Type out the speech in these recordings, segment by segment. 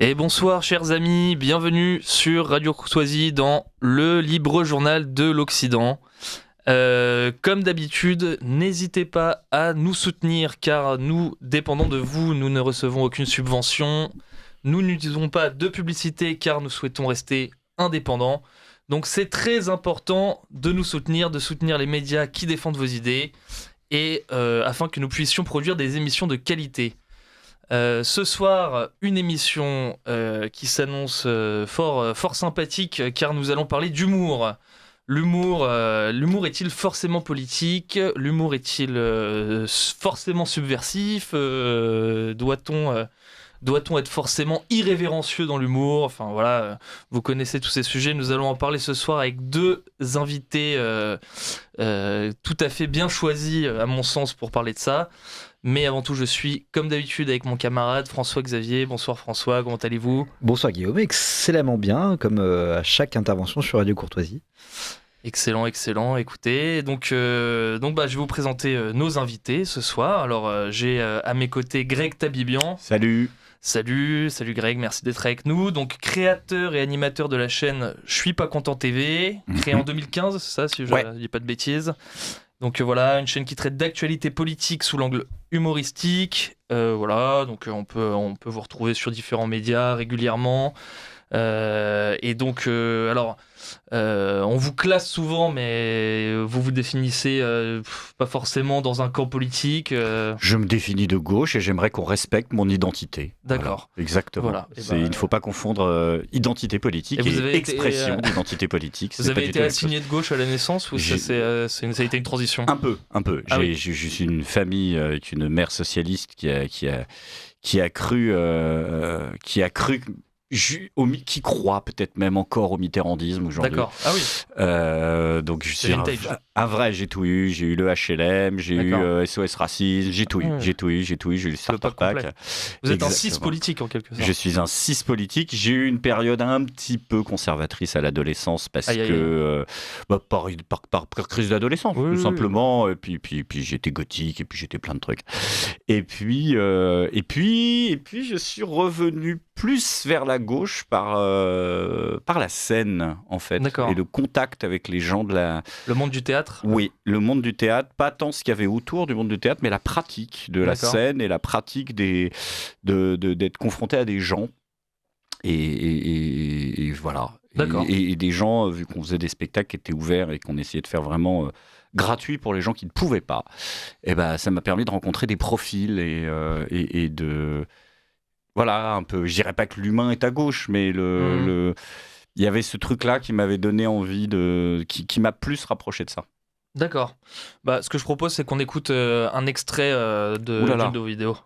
Et bonsoir chers amis, bienvenue sur Radio Courtoisie dans le libre journal de l'Occident. Comme d'habitude, n'hésitez pas à nous soutenir car nous dépendons de vous, nous ne recevons aucune subvention, nous n'utilisons pas de publicité car nous souhaitons rester indépendants. Donc c'est très important de nous soutenir, de soutenir les médias qui défendent vos idées et afin que nous puissions produire des émissions de qualité. Ce soir, une émission qui s'annonce fort sympathique car nous allons parler d'humour. L'humour est-il forcément politique ? L'humour est-il forcément subversif ? Doit-on être forcément irrévérencieux dans l'humour ? Enfin voilà, vous connaissez tous ces sujets. Nous allons en parler ce soir avec deux invités tout à fait bien choisis à mon sens pour parler de ça. Mais avant tout, je suis comme d'habitude avec mon camarade François-Xavier. Bonsoir François, comment allez-vous ? Bonsoir Guillaume, excellemment bien, comme à chaque intervention sur Radio Courtoisie. Excellent. Écoutez, donc, je vais vous présenter nos invités ce soir. Alors, j'ai à mes côtés Greg Tabibian. Salut Greg, merci d'être avec nous. Donc, créateur et animateur de la chaîne Je suis pas content TV, créée en 2015, c'est ça, si je ne dis pas de bêtises. Donc voilà, une chaîne qui traite d'actualité politique sous l'angle humoristique. Donc on peut vous retrouver sur différents médias régulièrement. On vous classe souvent, mais vous vous définissez pas forcément dans un camp politique. Je me définis de gauche et j'aimerais qu'on respecte mon identité. D'accord. Voilà, exactement. Voilà. Il ne faut pas confondre identité politique et expression d'identité politique. Vous avez été assigné de gauche à la naissance ou ça a été une transition ? Un peu. Ah oui. Je suis une famille avec une mère socialiste qui a cru qui croit peut-être même encore au mitterrandisme aujourd'hui. D'accord. Ah oui. Donc je suis un vrai, j'ai tout eu. J'ai eu le HLM, j'ai eu SOS Racisme, j'ai tout eu, j'ai eu le Starter Pack. Vous êtes un cis politique en quelque sorte. Je suis un cis politique. J'ai eu une période un petit peu conservatrice à l'adolescence parce que par crise d'adolescence tout simplement. Et puis j'étais gothique et puis j'étais plein de trucs. Et puis je suis revenu plus vers la gauche par la scène en fait. D'accord. Et le contact avec les gens le monde du théâtre. Oui, le monde du théâtre, pas tant ce qu'il y avait autour du monde du théâtre, mais la pratique de la scène et la pratique d'être confronté à des gens et voilà. D'accord. Et des gens, vu qu'on faisait des spectacles qui étaient ouverts et qu'on essayait de faire vraiment gratuit pour les gens qui ne pouvaient pas, et ça m'a permis de rencontrer des profils et de... Voilà, un peu, je dirais pas que l'humain est à gauche, mais il y avait ce truc-là qui m'avait donné envie qui m'a plus rapproché de ça. D'accord. Ce que je propose, c'est qu'on écoute un extrait d'une de vos vidéos.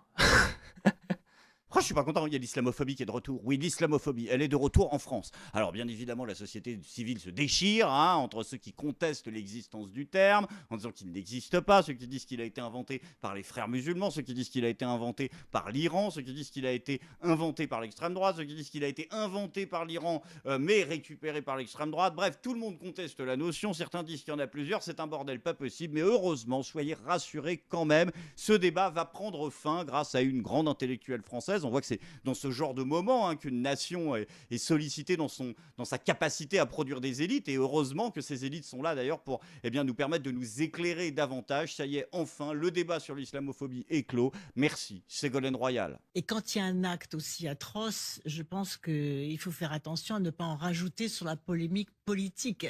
Oh, je suis pas content, il y a l'islamophobie qui est de retour. Oui, l'islamophobie, elle est de retour en France. Alors bien évidemment, la société civile se déchire entre ceux qui contestent l'existence du terme, en disant qu'il n'existe pas, ceux qui disent qu'il a été inventé par les frères musulmans, ceux qui disent qu'il a été inventé par l'Iran, ceux qui disent qu'il a été inventé par l'extrême droite, ceux qui disent qu'il a été inventé par l'Iran, mais récupéré par l'extrême droite. Bref, tout le monde conteste la notion, certains disent qu'il y en a plusieurs, c'est un bordel pas possible, mais heureusement, soyez rassurés quand même, ce débat va prendre fin grâce à une grande intellectuelle française. On voit que c'est dans ce genre de moment qu'une nation est sollicitée dans sa capacité à produire des élites. Et heureusement que ces élites sont là d'ailleurs pour nous permettre de nous éclairer davantage. Ça y est, enfin, le débat sur l'islamophobie est clos. Merci, Ségolène Royal. Et quand il y a un acte aussi atroce, je pense qu'il faut faire attention à ne pas en rajouter sur la polémique politique.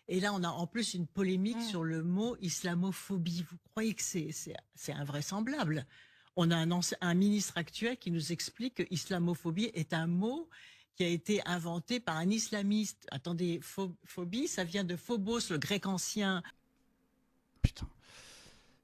Et là, on a en plus une polémique sur le mot islamophobie. Vous croyez que c'est invraisemblable ? On a un ministre actuel qui nous explique que islamophobie est un mot qui a été inventé par un islamiste. Attendez, phobie, ça vient de phobos, le grec ancien. Putain.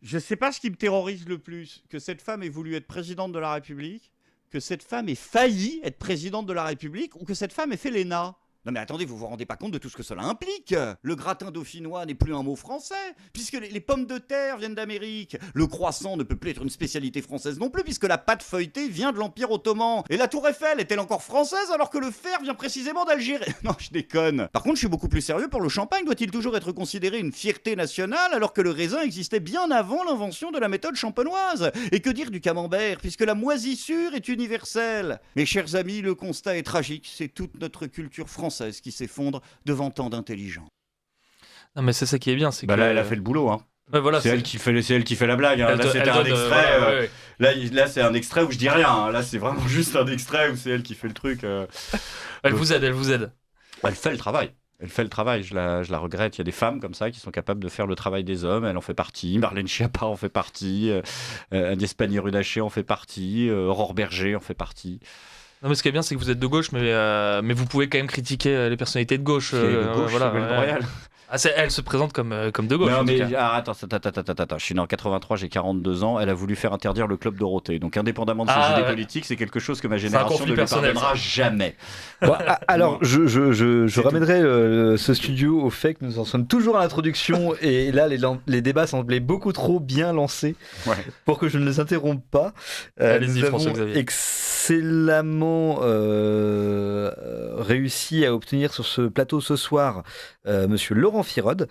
Je sais pas ce qui me terrorise le plus, que cette femme ait voulu être présidente de la République, que cette femme ait failli être présidente de la République, ou que cette femme ait fait l'ENA. Non mais attendez, vous vous rendez pas compte de tout ce que cela implique. Le gratin dauphinois n'est plus un mot français, puisque les pommes de terre viennent d'Amérique. Le croissant ne peut plus être une spécialité française non plus, puisque la pâte feuilletée vient de l'Empire ottoman. Et la tour Eiffel est-elle encore française alors que le fer vient précisément d'Algérie? Non, je déconne. Par contre, je suis beaucoup plus sérieux pour le champagne. Doit-il toujours être considéré une fierté nationale alors que le raisin existait bien avant l'invention de la méthode champenoise? Et que dire du camembert, puisque la moisissure est universelle? Mes chers amis, le constat est tragique. C'est toute notre culture française qui s'effondre devant tant d'intelligents. Non, mais c'est ça qui est bien. C'est Bah que... là, elle a fait le boulot. Hein. Ouais, voilà, c'est elle qui fait la blague. Hein. Là, c'était un extrait. Là, c'est un extrait où je dis rien. Hein. Là, c'est vraiment juste un extrait où c'est elle qui fait le truc. Elle vous aide. Elle fait le travail. Je la regrette. Il y a des femmes comme ça qui sont capables de faire le travail des hommes. Elle en fait partie. Marlène Schiappa en fait partie. Agnès Pannier-Runacher en fait partie. Aurore Berger en fait partie. Non, mais ce qui est bien, c'est que vous êtes de gauche, mais vous pouvez quand même critiquer les personnalités de gauche. De gauche, voilà, Ségolène Royal. Ah, elle se présente comme de gauche. Non, en mais tout cas. attends. Je suis né en 83, j'ai 42 ans. Elle a voulu faire interdire le club Dorothée. Donc, indépendamment de ses idées politiques, c'est quelque chose que ma génération ne lui pardonnera jamais. Bon, alors, je ramènerai ce studio au fait que nous en sommes toujours à l'introduction et là, les débats semblaient beaucoup trop bien lancés pour que je ne les interrompe pas. Allez-y, nous François-Xavier. avons excellemment réussi à obtenir sur ce plateau ce soir Monsieur Laurent Firode,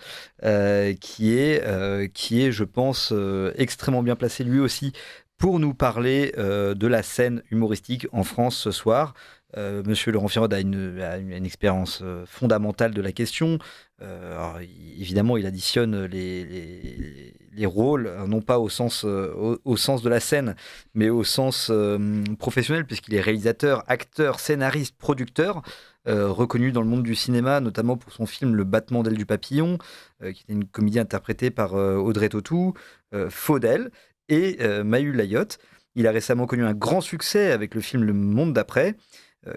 qui est, je pense, extrêmement bien placé lui aussi pour nous parler de la scène humoristique en France ce soir. Monsieur Laurent Firode a une expérience fondamentale de la question. Alors, évidemment, il additionne les rôles, non pas au sens de la scène, mais au sens professionnel, puisqu'il est réalisateur, acteur, scénariste, producteur, reconnu dans le monde du cinéma, notamment pour son film Le battement d'ailes du papillon, qui était une comédie interprétée par Audrey Tautou, Faudel et Mahu Layotte. Il a récemment connu un grand succès avec le film Le Monde d'après,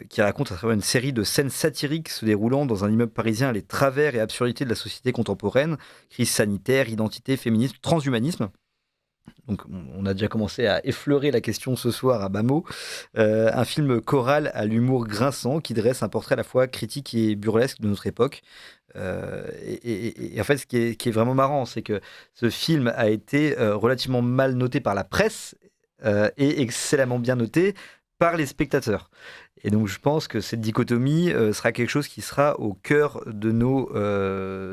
qui raconte à travers une série de scènes satiriques se déroulant dans un immeuble parisien les travers et absurdités de la société contemporaine, crise sanitaire, identité, féminisme, transhumanisme. Donc on a déjà commencé à effleurer la question ce soir à bas mots. Un film choral à l'humour grinçant qui dresse un portrait à la fois critique et burlesque de notre époque. Et en fait, ce qui est vraiment marrant, c'est que ce film a été relativement mal noté par la presse et excellemment bien noté par les spectateurs. Et donc je pense que cette dichotomie sera quelque chose qui sera au cœur de nos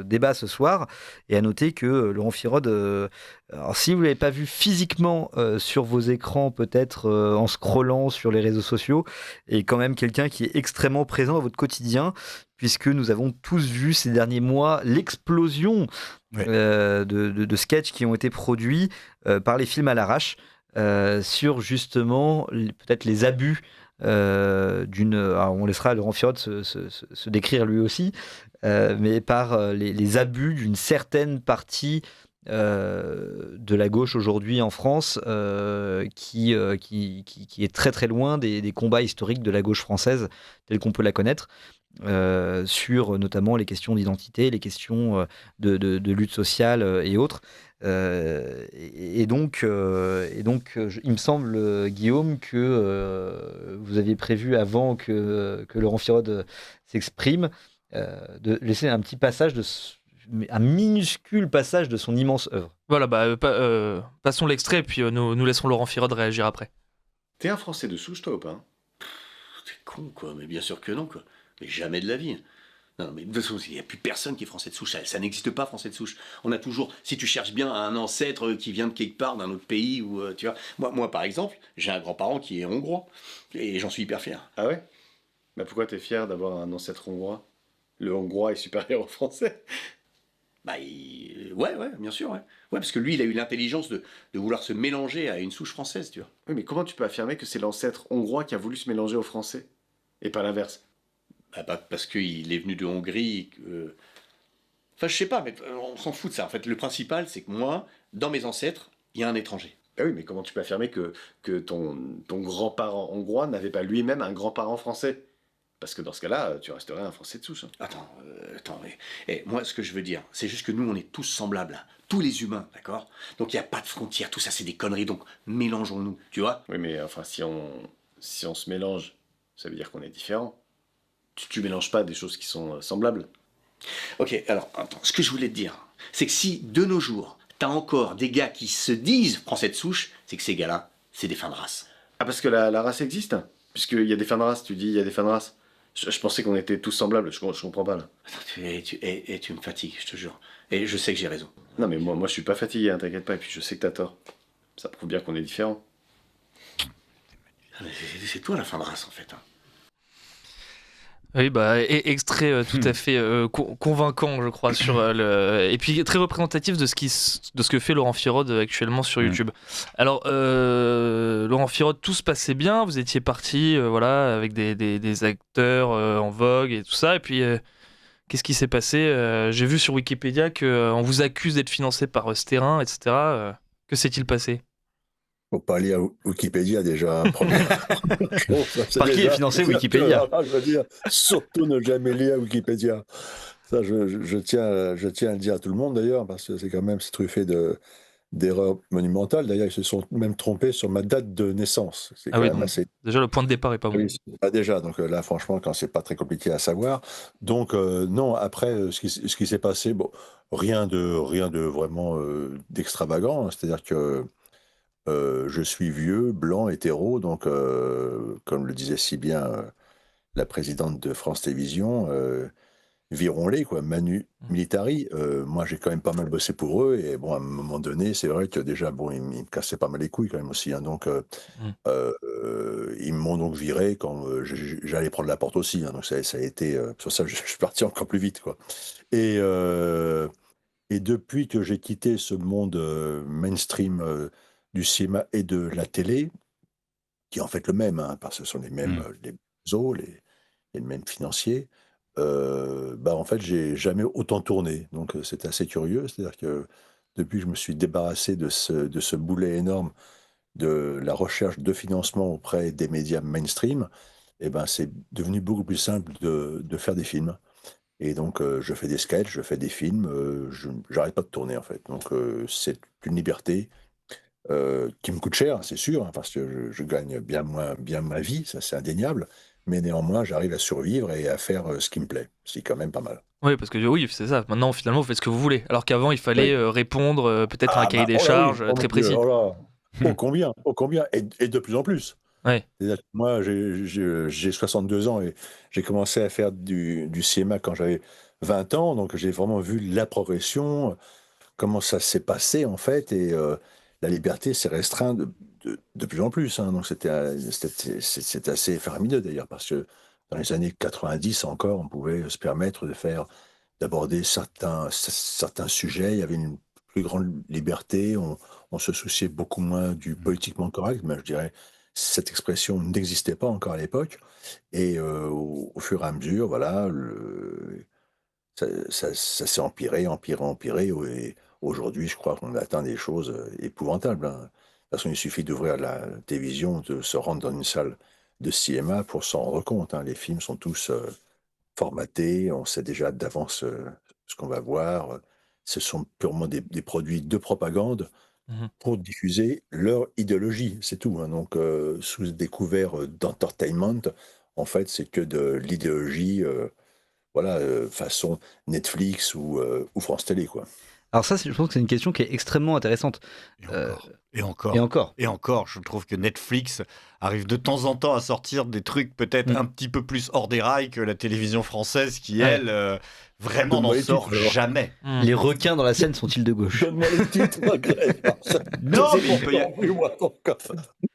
débats ce soir. Et à noter que Laurent Firode, alors si vous ne l'avez pas vu physiquement sur vos écrans, peut-être en scrollant sur les réseaux sociaux, est quand même quelqu'un qui est extrêmement présent à votre quotidien, puisque nous avons tous vu ces derniers mois l'explosion de sketchs qui ont été produits par les films à l'arrache sur justement peut-être les abus alors on laissera Laurent Firode se décrire lui aussi, mais par les abus d'une certaine partie de la gauche aujourd'hui en France, qui est très très loin des combats historiques de la gauche française telle qu'on peut la connaître, sur notamment les questions d'identité, les questions de lutte sociale et autres. Et donc, il me semble, Guillaume, que vous aviez prévu avant que Laurent Firode s'exprime, de laisser un petit passage un minuscule passage de son immense œuvre. Voilà, passons l'extrait et puis nous laissons Laurent Firode réagir après. T'es un Français de souche, toi, ou pas? T'es con, quoi, mais bien sûr que non, quoi. Mais jamais de la vie. Non, mais de toute façon, il n'y a plus personne qui est français de souche. Ça n'existe pas, français de souche. On a toujours, si tu cherches bien un ancêtre qui vient de quelque part, d'un autre pays, ou tu vois. Moi, par exemple, j'ai un grand-parent qui est hongrois. Et j'en suis hyper fier. Ah ouais? Bah pourquoi t'es fier d'avoir un ancêtre hongrois? Le hongrois est supérieur au français? Ouais, bien sûr, ouais. Ouais, parce que lui, il a eu l'intelligence de vouloir se mélanger à une souche française, tu vois. Oui, mais comment tu peux affirmer que c'est l'ancêtre hongrois qui a voulu se mélanger aux Français? Et pas l'inverse? Parce qu'il est venu de Hongrie. Enfin, je sais pas, mais on s'en fout de ça. En fait, le principal, c'est que moi, dans mes ancêtres, il y a un étranger. Ah oui, mais comment tu peux affirmer que ton grand-parent hongrois n'avait pas lui-même un grand-parent français? Parce que dans ce cas-là, tu resterais un Français de souche. Hein. Attends, mais moi, ce que je veux dire, c'est juste que nous, on est tous semblables, hein. Tous les humains, d'accord? Donc, il n'y a pas de frontières, tout ça, c'est des conneries, donc mélangeons-nous, tu vois? Oui, mais enfin, si on se mélange, ça veut dire qu'on est différent. tu mélanges pas des choses qui sont semblables. Ok, alors, attends, ce que je voulais te dire, c'est que si, de nos jours, t'as encore des gars qui se disent français de souche, c'est que ces gars-là, c'est des fins de race. Ah, parce que la race existe, hein. Puisqu'il y a des fins de race, tu dis, il y a des fins de race. Je pensais qu'on était tous semblables, je comprends pas, là. Attends, tu me fatigues, je te jure. Et je sais que j'ai raison. Non, mais moi je suis pas fatigué, hein, t'inquiète pas, et puis je sais que t'as tort. Ça prouve bien qu'on est différents. C'est toi la fin de race, en fait. Hein. Oui, bah, extrait tout à fait convaincant, je crois, sur le... Et puis très représentatif de ce que fait Laurent Firode actuellement sur YouTube. Alors, Laurent Firode, tout se passait bien, vous étiez parti voilà, avec des acteurs en vogue et tout ça, et puis qu'est-ce qui s'est passé? J'ai vu sur Wikipédia qu'on vous accuse d'être financé par Sterrin, etc. Que s'est-il passé? Faut pas aller à Wikipédia déjà. Par qui est financé Wikipédia? Je veux dire, surtout ne jamais lire Wikipédia. Ça, je tiens à le dire à tout le monde d'ailleurs, parce que c'est quand même truffé d'erreurs monumentales. D'ailleurs, ils se sont même trompés sur ma date de naissance. C'est quand même assez... Déjà, le point de départ est pas bon. Oui, déjà, donc là, franchement, quand c'est pas très compliqué à savoir. Donc, non, après, ce qui s'est passé, bon, rien de vraiment d'extravagant. Hein. C'est-à-dire que je suis vieux, blanc, hétéro, donc comme le disait si bien la présidente de France Télévisions, virons-les, quoi, Manu Militari. Moi, j'ai quand même pas mal bossé pour eux, et bon, à un moment donné, c'est vrai que déjà, bon, ils me cassaient pas mal les couilles quand même aussi, hein, donc ils m'ont donc viré quand j'allais prendre la porte aussi, hein, donc ça a été, sur ça, je suis parti encore plus vite, quoi. Et depuis que j'ai quitté ce monde mainstream du cinéma et de la télé, qui est en fait le même, hein, parce que ce sont les mêmes les mêmes financiers, bah en fait, j'ai jamais autant tourné. Donc c'est assez curieux, c'est-à-dire que depuis que je me suis débarrassé de ce boulet énorme de la recherche de financement auprès des médias mainstream, et ben c'est devenu beaucoup plus simple de faire des films. Et donc je fais des sketchs, je fais des films, j'arrête pas de tourner en fait. Donc c'est une liberté qui me coûte cher, c'est sûr, hein, parce que je gagne bien ma vie, ça c'est indéniable, mais néanmoins j'arrive à survivre et à faire ce qui me plaît. C'est quand même pas mal. Oui, parce que oui, c'est ça. Maintenant, finalement, vous faites ce que vous voulez. Alors qu'avant, il fallait répondre peut-être à un cahier des charges très précis. Ô combien, et de plus en plus. Ouais. C'est-à-dire que moi, j'ai 62 ans et j'ai commencé à faire du cinéma quand j'avais 20 ans, donc j'ai vraiment vu la progression, comment ça s'est passé en fait, et la liberté s'est restreinte de plus en plus. Hein, donc c'était assez faramineux d'ailleurs, parce que dans les années 90 encore, on pouvait se permettre d'aborder certains sujets, il y avait une plus grande liberté, on se souciait beaucoup moins du politiquement correct, mais je dirais cette expression n'existait pas encore à l'époque, et au fur et à mesure, voilà, ça s'est empiré, et aujourd'hui, je crois qu'on atteint des choses épouvantables. Hein. De toute façon, il suffit d'ouvrir la télévision, de se rendre dans une salle de cinéma pour s'en rendre compte. Hein. Les films sont tous formatés, on sait déjà d'avance ce qu'on va voir. Ce sont purement des produits de propagande pour diffuser leur idéologie, c'est tout. Hein. Donc, sous des couverts d'entertainment, en fait, c'est que de l'idéologie, voilà, façon Netflix ou France Télé, quoi. Alors ça, je pense que c'est une question qui est extrêmement intéressante. Et encore, je trouve que Netflix arrive de temps en temps à sortir des trucs peut-être un petit peu plus hors des rails que la télévision française qui, elle, vraiment n'en sort jamais. Les requins dans la scène sont-ils de gauche? Donne-moi les titres, non, mais il peut y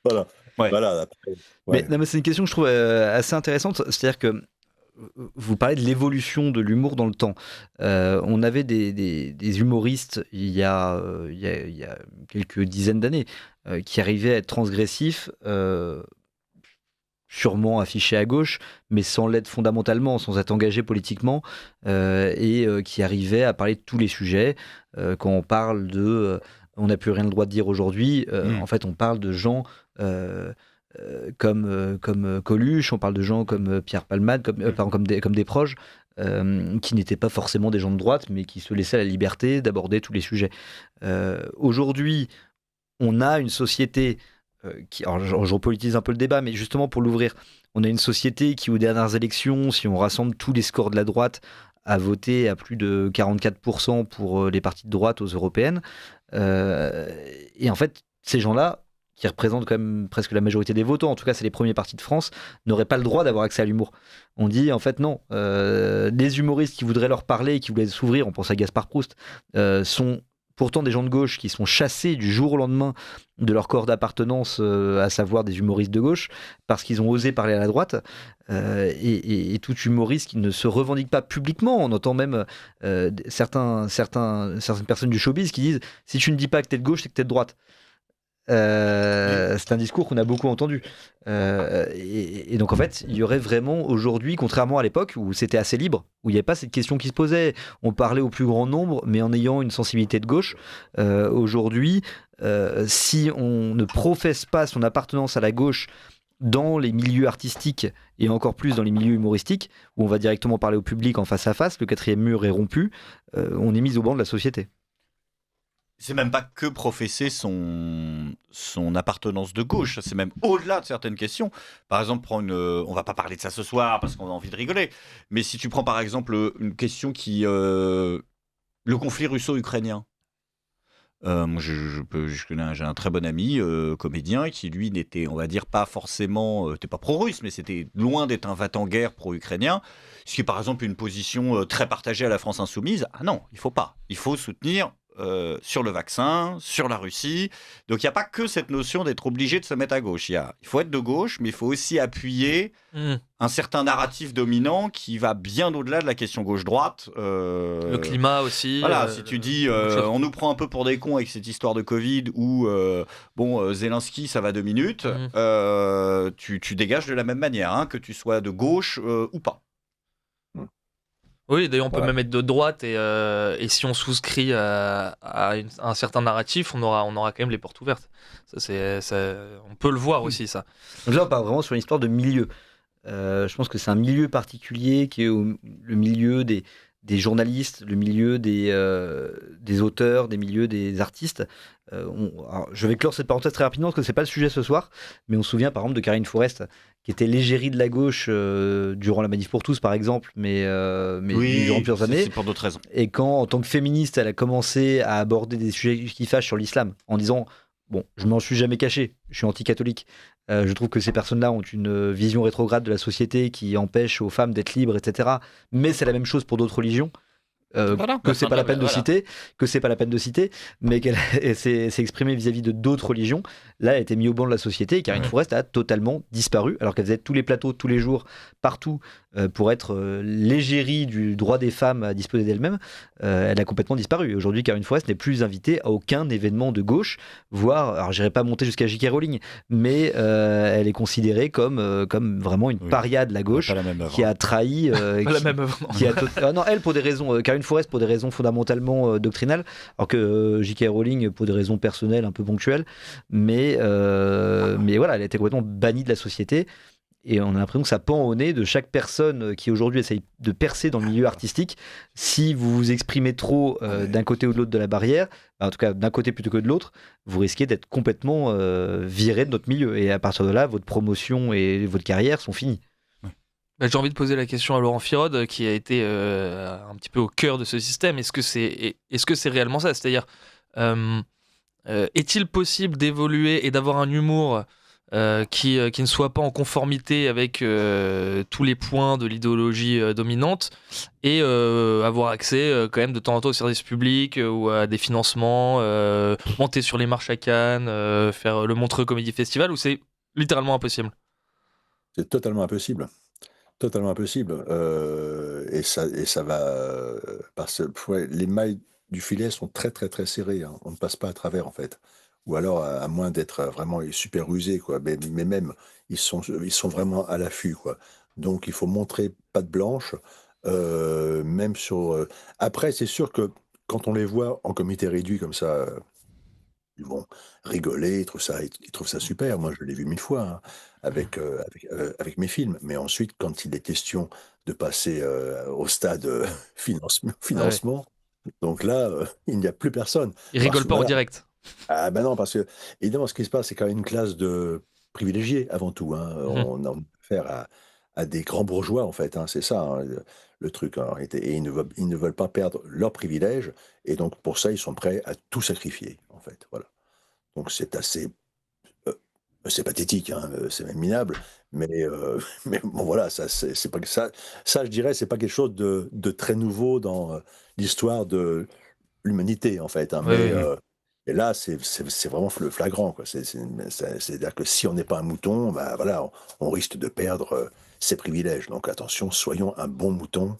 Voilà. Ouais. Voilà après, ouais. Mais c'est une question que je trouve assez intéressante. C'est-à-dire que vous parlez de l'évolution de l'humour dans le temps. On avait des humoristes il y a quelques dizaines d'années qui arrivaient à être transgressifs, sûrement affichés à gauche, mais sans l'être fondamentalement, sans être engagés politiquement, et qui arrivaient à parler de tous les sujets. Quand on parle de on n'a plus rien le droit de dire aujourd'hui, en fait on parle de gens comme Coluche, on parle de gens comme Pierre Palmade, comme des proches, qui n'étaient pas forcément des gens de droite, mais qui se laissaient la liberté d'aborder tous les sujets. Aujourd'hui, on a une société alors je repolitise un peu le débat, mais justement pour l'ouvrir, on a une société qui, aux dernières élections, si on rassemble tous les scores de la droite, a voté à plus de 44% pour les partis de droite aux européennes. Et en fait, ces gens-là, qui représentent quand même presque la majorité des votants, en tout cas c'est les premiers partis de France, n'auraient pas le droit d'avoir accès à l'humour. On dit en fait non, les humoristes qui voudraient leur parler, qui voulaient s'ouvrir, on pense à Gaspard Proust, sont pourtant des gens de gauche qui sont chassés du jour au lendemain de leur corps d'appartenance, à savoir des humoristes de gauche, parce qu'ils ont osé parler à la droite. Et tout humoriste qui ne se revendique pas publiquement, on entend même certaines personnes du showbiz qui disent « si tu ne dis pas que t'es de gauche, c'est que t'es de droite ». C'est un discours qu'on a beaucoup entendu. Et donc en fait, il y aurait vraiment aujourd'hui, contrairement à l'époque où c'était assez libre, où il n'y avait pas cette question qui se posait, on parlait au plus grand nombre, mais en ayant une sensibilité de gauche. Aujourd'hui, si on ne professe pas son appartenance à la gauche dans les milieux artistiques et encore plus dans les milieux humoristiques, où on va directement parler au public en face à face, le quatrième mur est rompu, on est mis au banc de la société. C'est même pas que professer son appartenance de gauche, c'est même au-delà de certaines questions. Par exemple, on va pas parler de ça ce soir parce qu'on a envie de rigoler, mais si tu prends par exemple une question le conflit russo-ukrainien. Moi, j'ai un très bon ami comédien qui, lui, n'était, on va dire, pas forcément, n'était pas pro-russe, mais c'était loin d'être un va-t-en-guerre pro-ukrainien, ce qui est par exemple une position très partagée à la France insoumise. Ah non, il faut pas. Il faut soutenir sur le vaccin, sur la Russie. Donc il n'y a pas que cette notion d'être obligé de se mettre à gauche. Il faut être de gauche, mais il faut aussi appuyer un certain narratif dominant qui va bien au-delà de la question gauche-droite. Le climat aussi. Voilà, si tu dis on nous prend un peu pour des cons avec cette histoire de Covid ou Zelensky ça va 2 minutes, tu dégages de la même manière, hein, que tu sois de gauche ou pas. Oui, d'ailleurs on peut même être de droite et si on souscrit à un certain narratif, on aura quand même les portes ouvertes. On peut le voir aussi, ça. Donc là on parle vraiment sur une histoire de milieu. Je pense que c'est un milieu particulier qui est le milieu des journalistes, le milieu des auteurs, des milieux des artistes. Alors, je vais clore cette parenthèse très rapidement parce que c'est pas le sujet ce soir, mais on se souvient par exemple de Karine Forest qui était l'égérie de la gauche durant la Manif pour tous par exemple, mais durant plusieurs années. C'est pour d'autres raisons. Et quand en tant que féministe elle a commencé à aborder des sujets qui fâchent sur l'islam en disant bon, je m'en suis jamais caché, je suis anti-catholique. Je trouve que ces personnes-là ont une vision rétrograde de la société qui empêche aux femmes d'être libres, etc. Mais c'est la même chose pour d'autres religions. Que c'est pas la peine de citer, mais qu'elle s'est exprimée vis-à-vis de d'autres religions. Là, elle a été mise au banc de la société et Karine Forest a totalement disparu, alors qu'elle faisait tous les plateaux, tous les jours, partout, pour être l'égérie du droit des femmes à disposer d'elles-mêmes. Elle a complètement disparu. Et aujourd'hui, Karine Forest n'est plus invitée à aucun événement de gauche, voire, alors j'irai pas monter jusqu'à J.K. Rowling, mais elle est considérée comme vraiment une paria de la gauche qui a trahi. Non, elle pour des raisons. Karine Forest pour des raisons fondamentalement doctrinales, alors que J.K. Rowling pour des raisons personnelles un peu ponctuelles, mais voilà, elle a été complètement bannie de la société et on a l'impression que ça pend au nez de chaque personne qui aujourd'hui essaye de percer dans le milieu artistique. Si vous vous exprimez trop d'un côté ou de l'autre de la barrière, en tout cas d'un côté plutôt que de l'autre, vous risquez d'être complètement viré de notre milieu et à partir de là, votre promotion et votre carrière sont finies. J'ai envie de poser la question à Laurent Firod, qui a été un petit peu au cœur de ce système. Est-ce que c'est réellement ça ? C'est-à-dire, est-il possible d'évoluer et d'avoir un humour qui ne soit pas en conformité avec tous les points de l'idéologie dominante et avoir accès quand même de temps en temps aux services publics ou à des financements, monter sur les marches à Cannes, faire le Montreux Comédie Festival, ou c'est littéralement impossible ? C'est totalement impossible. Totalement impossible. Et ça va... parce que les mailles du filet sont très, très, très serrées. Hein. On ne passe pas à travers, en fait. Ou alors, à moins d'être vraiment super rusé, quoi. Mais même, ils sont vraiment à l'affût, quoi. Donc, il faut montrer patte blanche. Même sur... Après, c'est sûr que quand on les voit en comité réduit comme ça... Ils vont rigoler, ils trouvent ça super. Moi, je l'ai vu 1000 fois hein, avec mes films. Mais ensuite, quand il est question de passer au stade financement, donc là, il n'y a plus personne. Ils rigolent pas en direct. Ah ben non, parce que, évidemment, ce qui se passe, c'est quand même une classe de privilégiés avant tout. Hein. On a affaire à des grands bourgeois, en fait. Hein. C'est ça, hein, le truc, en réalité. Et ils ne veulent pas perdre leurs privilèges. Et donc, pour ça, ils sont prêts à tout sacrifier, en fait. Voilà. Donc, c'est assez. C'est pathétique, hein, c'est même minable. Mais, mais bon, voilà, ça, c'est pas, ça, je dirais, c'est pas quelque chose de très nouveau dans l'histoire de l'humanité, en fait. Hein. Oui, Mais. oui, oui. Et là, c'est vraiment flagrant, quoi. C'est-à-dire que si on n'est pas un mouton, bah, voilà, on risque de perdre ses privilèges. Donc attention, soyons un bon mouton.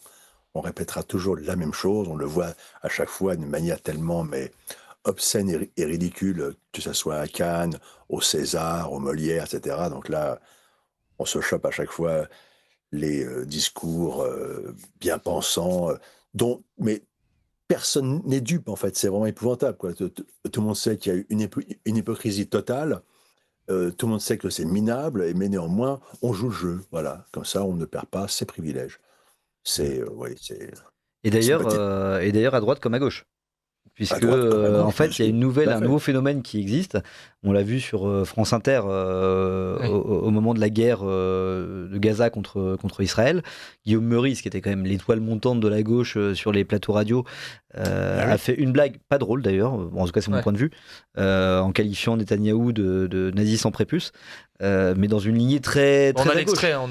On répétera toujours la même chose. On le voit à chaque fois d'une manière tellement obscène et ridicule, que ce soit à Cannes, au César, au Molière, etc. Donc là, on se chope à chaque fois les discours bien pensants, mais personne n'est dupe, en fait. C'est vraiment épouvantable, quoi. Tout le monde sait qu'il y a une hypocrisie totale. Tout le monde sait que c'est minable, mais néanmoins, on joue le jeu. Voilà. Comme ça, on ne perd pas ses privilèges. Oui, c'est. Et d'ailleurs, sympathique. à droite comme à gauche. À Puisque droite comme à gauche, en fait, il y a aussi. Tout à un fait. nouveau phénomène qui existe. On l'a vu sur France Inter Oui. au moment de la guerre de Gaza contre Israël. Guillaume Meurice, qui était quand même l'étoile montante de la gauche sur les plateaux radio, a fait une blague, pas drôle d'ailleurs, bon, en tout cas c'est mon point de vue, en qualifiant Netanyahou de nazi sans prépuce, mais dans une lignée très, très On a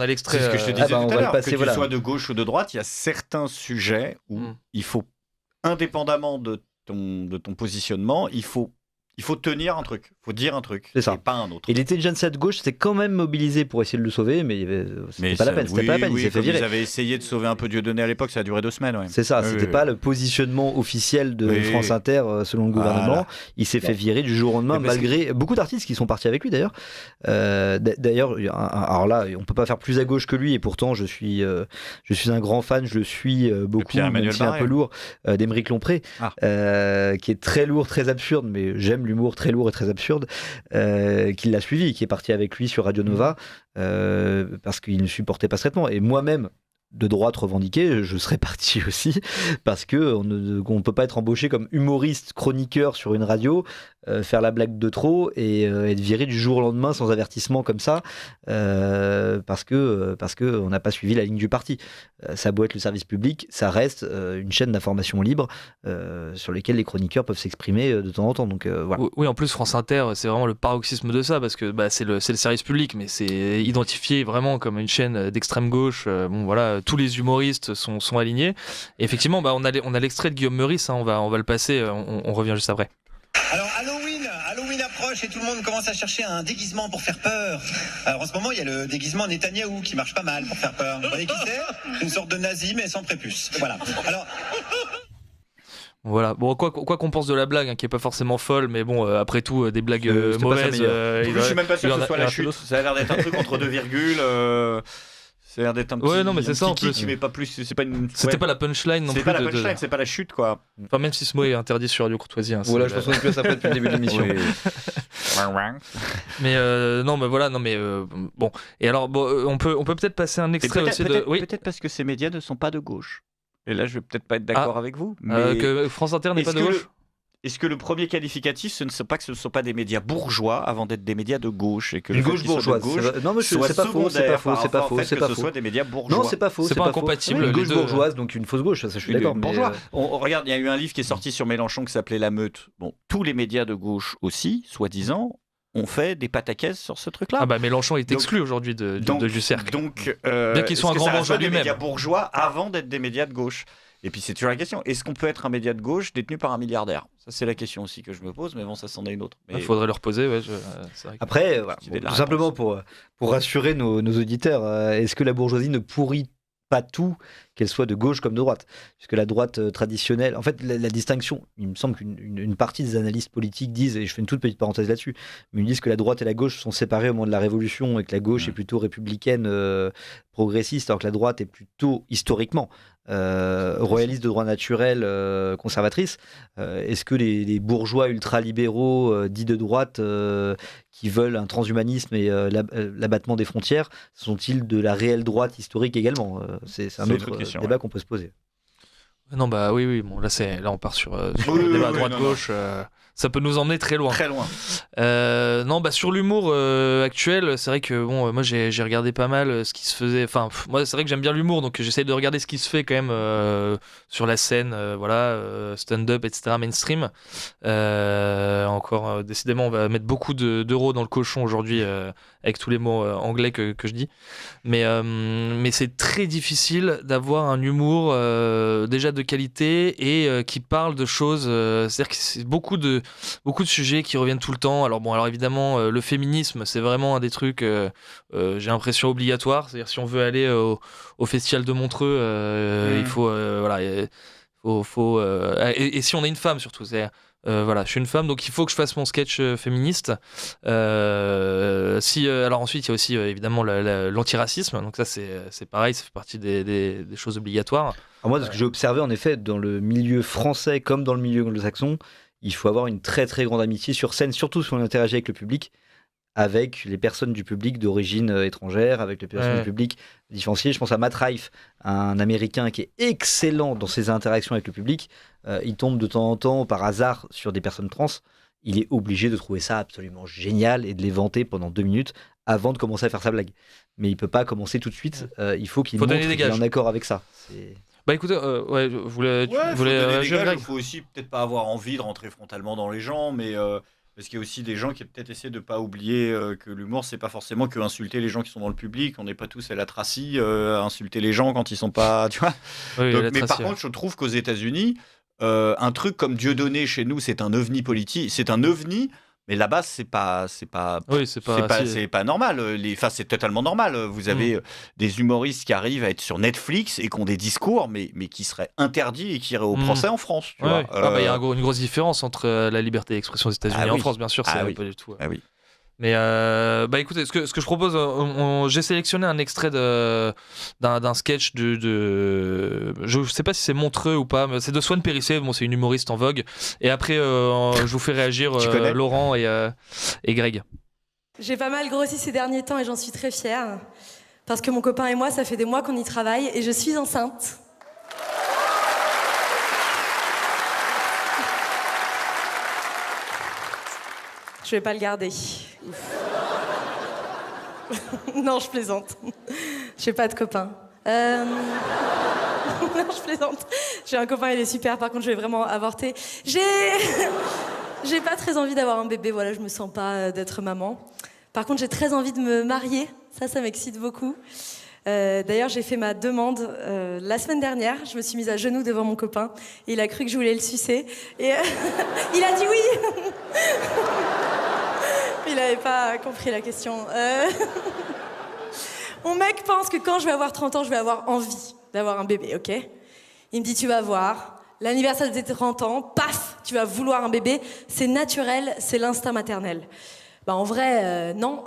à l'extrait, C'est ce que je te disais bah, on tout à va le l'heure. passer, Que tu voilà. sois de gauche ou de droite, il y a certains sujets où il faut, indépendamment de ton positionnement, il faut tenir un truc, il faut dire un truc, C'est ça. et pas un autre. Et l'intelligentsia de gauche s'est quand même mobilisé pour essayer de le sauver, mais c'était pas la peine. C'était pas la peine. Il s'est fait comme virer. ils avaient essayé de sauver un peu Dieudonné à l'époque, ça a duré 2 semaines. Ouais. C'est ça, Oui, c'était oui, pas oui. le positionnement officiel de Oui. France Inter selon le gouvernement. Voilà. Il s'est fait virer du jour au lendemain, Mais parce malgré beaucoup d'artistes qui sont partis avec lui d'ailleurs. D'ailleurs, alors là, on peut pas faire plus à gauche que lui, et pourtant je suis un grand fan, je le suis beaucoup, Pierre-Emmanuel même si un Barré. peu lourd, d'Aymeric Lompré, Ah. qui est très lourd, très absurde, mais j'aime l'humour très lourd et très absurde, qui l'a suivi, qui est parti avec lui sur Radio Nova, parce qu'il ne supportait pas ce traitement. Et moi-même, de droite revendiquée, je serais parti aussi, parce que on ne peut pas être embauché comme humoriste, chroniqueur sur une radio, faire la blague de trop et être viré du jour au lendemain sans avertissement comme ça, parce que on n'a pas suivi la ligne du parti. Ça a beau être le service public, ça reste une chaîne d'information libre sur laquelle les chroniqueurs peuvent s'exprimer de temps en temps. Donc voilà. Oui, en plus, France Inter, c'est vraiment le paroxysme de ça, parce que c'est le service public, mais c'est identifié vraiment comme une chaîne d'extrême gauche. Bon, voilà, tous les humoristes sont alignés. Et effectivement, on a l'extrait de Guillaume Meurice, hein, on va le passer, on revient juste après. Alors Halloween approche et tout le monde commence à chercher un déguisement pour faire peur. Alors en ce moment, il y a le déguisement Netanyahou qui marche pas mal pour faire peur. Vous voyez qui c'est ? Une sorte de nazi mais sans prépuce. Voilà. Alors Voilà, bon, quoi qu'on pense de la blague, hein, qui est pas forcément folle, mais bon, après tout, des blagues C'était pas sa mauvaises. meilleure. En plus, je suis même pas sûr que ce soit la chute. Ça a l'air d'être un truc entre 2 virgules. Ça a l'air d'être un petit. Ouais, non, mais c'est ça, en plus. Tu mets pas plus. C'est pas une. C'était pas la punchline non plus. C'est pas la punchline, c'est pas la chute, quoi. Enfin, même si ce mot est interdit sur Radio Courtoisie. Hein, Voilà, je pense qu'on est plus à ça depuis le début de l'émission. Mais non, mais voilà, non, mais bon. Et alors, bon, on peut peut-être passer un extrait aussi de. Oui. Peut-être parce que ces médias ne sont pas de gauche. Et là, je vais peut-être pas être d'accord avec vous. Mais que France Inter n'est pas de gauche. Est-ce que le premier qualificatif, ce ne sont pas que ce ne sont pas des médias bourgeois avant d'être des médias de gauche et que Une gauche bourgeoise. Non, mais c'est pas faux, c'est pas faux, c'est pas faux, c'est pas que ce faux. soit des médias bourgeois. Non, c'est pas faux, c'est pas incompatible. Une gauche bourgeoise, donc une fausse gauche, ça je suis d'accord. Bourgeois. On regarde, il y a eu un livre qui est sorti sur Mélenchon qui s'appelait La Meute. Bon, tous les médias de gauche aussi, soi-disant, ont fait des pataquès sur ce truc-là. Ah bah Mélenchon est exclu aujourd'hui du cercle. Donc, bien qu'ils soient un grand bourgeois des lui-même. médias bourgeois avant d'être des médias de gauche. Et puis c'est toujours la question, est-ce qu'on peut être un média de gauche détenu par un milliardaire ? Ça c'est la question aussi que je me pose, mais bon, ça c'en est une autre. Il faudrait leur poser, ouais. C'est vrai que... Après, voilà, tout simplement pour rassurer nos auditeurs, est-ce que la bourgeoisie ne pourrit pas tout, qu'elle soit de gauche comme de droite, puisque la droite traditionnelle, en fait la distinction, il me semble qu'une partie des analystes politiques disent, et je fais une toute petite parenthèse là-dessus, mais ils disent que la droite et la gauche sont séparées au moment de la Révolution et que la gauche est plutôt républicaine, progressiste, alors que la droite est plutôt historiquement royaliste de droit naturel, conservatrice. Est-ce que les bourgeois ultra-libéraux dits de droite qui veulent un transhumanisme et l'abattement des frontières sont-ils de la réelle droite historique également ? C'est un autre débat qu'on peut se poser. Non, bah oui, bon, là on part sur le débat droite-gauche. ça peut nous emmener très loin. Très loin. Non, bah sur l'humour actuel, c'est vrai que bon, moi j'ai regardé pas mal ce qui se faisait. Enfin, moi c'est vrai que j'aime bien l'humour, donc j'essaie de regarder ce qui se fait quand même sur la scène, voilà, stand-up, etc., mainstream. Encore, décidément, on va mettre beaucoup d'euros dans le cochon aujourd'hui avec tous les mots anglais que je dis. Mais c'est très difficile d'avoir un humour déjà de qualité et qui parle de choses. C'est-à-dire que c'est beaucoup de sujets qui reviennent tout le temps. Alors évidemment, le féminisme, c'est vraiment un des trucs, j'ai l'impression, obligatoire. C'est-à-dire si on veut aller au festival de Montreux, il faut, voilà, et si on est une femme surtout, c'est voilà, je suis une femme, donc il faut que je fasse mon sketch féministe. Alors ensuite, il y a aussi évidemment l'antiracisme. Donc ça, c'est pareil, ça fait partie des choses obligatoires. Alors moi, de ce que j'ai observé, en effet, dans le milieu français comme dans le milieu anglo-saxon, il faut avoir une très très grande amitié sur scène, surtout si on interagit avec le public, avec les personnes du public d'origine étrangère, avec les personnes du public différenciées. Je pense à Matt Rife, un Américain qui est excellent dans ses interactions avec le public. Il tombe de temps en temps, par hasard, sur des personnes trans. Il est obligé de trouver ça absolument génial et de les vanter pendant 2 minutes avant de commencer à faire sa blague. Mais il peut pas commencer tout de suite. Il faut qu'il montre qu'il est en accord avec ça. Bah écoutez, ouais, vous voulez il faut aussi peut-être pas avoir envie de rentrer frontalement dans les gens, mais parce qu'il y a aussi des gens qui peut-être essaient de pas oublier que l'humour, c'est pas forcément que insulter les gens qui sont dans le public. On n'est pas tous à la Tracy à insulter les gens quand ils sont pas, tu vois. Oui, Donc, mais par contre, je trouve qu'aux États-Unis, un truc comme Dieudonné chez nous, c'est un ovni politique, c'est un ovni. Mais là-bas, c'est pas normal. Enfin, c'est totalement normal. Vous avez des humoristes qui arrivent à être sur Netflix et qui ont des discours, mais qui seraient interdits et qui iraient au procès en France. Tu vois. Il y a une grosse différence entre la liberté d'expression aux États-Unis et en France, bien sûr. C'est pas du tout. Ah oui. Mais bah écoutez, ce que je propose, j'ai sélectionné un extrait d'un sketch je sais pas si c'est Montreux ou pas, mais c'est de Swan Périssé. Bon, c'est une humoriste en vogue. Et après, je vous fais réagir Laurent et Greg. J'ai pas mal grossi ces derniers temps et j'en suis très fière. Parce que mon copain et moi, ça fait des mois qu'on y travaille et je suis enceinte. Je vais pas le garder. Non, je plaisante. J'ai pas de copain. Non, je plaisante. J'ai un copain, il est super. Par contre, je vais vraiment avorter. J'ai pas très envie d'avoir un bébé. Voilà, je me sens pas d'être maman. Par contre, j'ai très envie de me marier. Ça m'excite beaucoup. D'ailleurs, j'ai fait ma demande la semaine dernière. Je me suis mise à genoux devant mon copain. Et il a cru que je voulais le sucer. Et il a dit oui. Il n'avait pas compris la question. Mon mec pense que quand je vais avoir 30 ans, je vais avoir envie d'avoir un bébé, ok ? Il me dit, tu vas voir, l'anniversaire de tes 30 ans, paf, tu vas vouloir un bébé. C'est naturel, c'est l'instinct maternel. Bah, en vrai, non.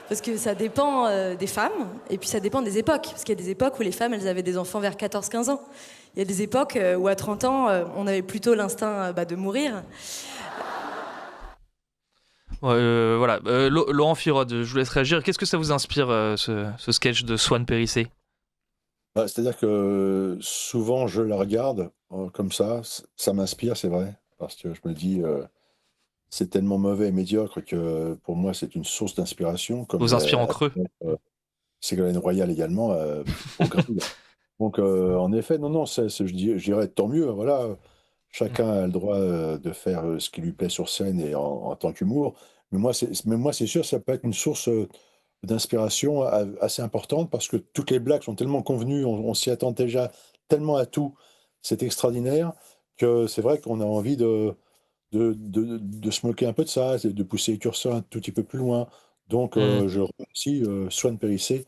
Parce que ça dépend des femmes, et puis ça dépend des époques. Parce qu'il y a des époques où les femmes, elles avaient des enfants vers 14-15 ans. Il y a des époques où à 30 ans, on avait plutôt l'instinct de mourir. Voilà. Laurent Firod, je vous laisse réagir. Qu'est-ce que ça vous inspire, ce sketch de Swan Périssé ? C'est-à-dire que souvent, je la regarde comme ça m'inspire, c'est vrai, parce que je me dis, c'est tellement mauvais et médiocre que pour moi, c'est une source d'inspiration. Vous inspire en creux. Ségolène Royal également, au Grill. Donc, en effet, non, je dirais tant mieux, voilà. Chacun a le droit de faire ce qui lui plaît sur scène et en tant qu'humour. Mais moi, c'est sûr, ça peut être une source d'inspiration assez importante parce que toutes les blagues sont tellement convenues, on s'y attend déjà tellement à tout. C'est extraordinaire que c'est vrai qu'on a envie de se moquer un peu de ça, de pousser les curseurs un tout petit peu plus loin. Donc, je remercie Swan Périssé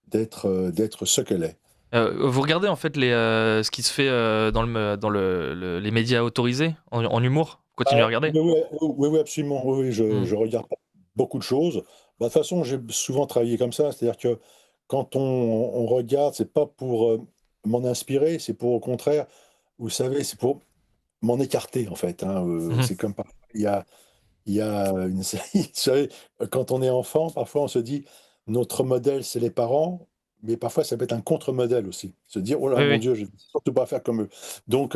d'être ce qu'elle est. Vous regardez en fait ce qui se fait dans les médias autorisés en humour ? Vous continuez à regarder ? Oui, absolument. Oui, je regarde beaucoup de choses. De toute façon, j'ai souvent travaillé comme ça. C'est-à-dire que quand on regarde, c'est pas pour m'en inspirer, c'est pour, au contraire, vous savez, c'est pour m'en écarter, en fait. C'est comme parfois, il y a une série, vous savez, quand on est enfant, parfois on se dit, notre modèle, c'est les parents, mais parfois ça peut être un contre-modèle aussi. Se dire, oh là, mon Dieu, je ne vais surtout pas faire comme eux. Donc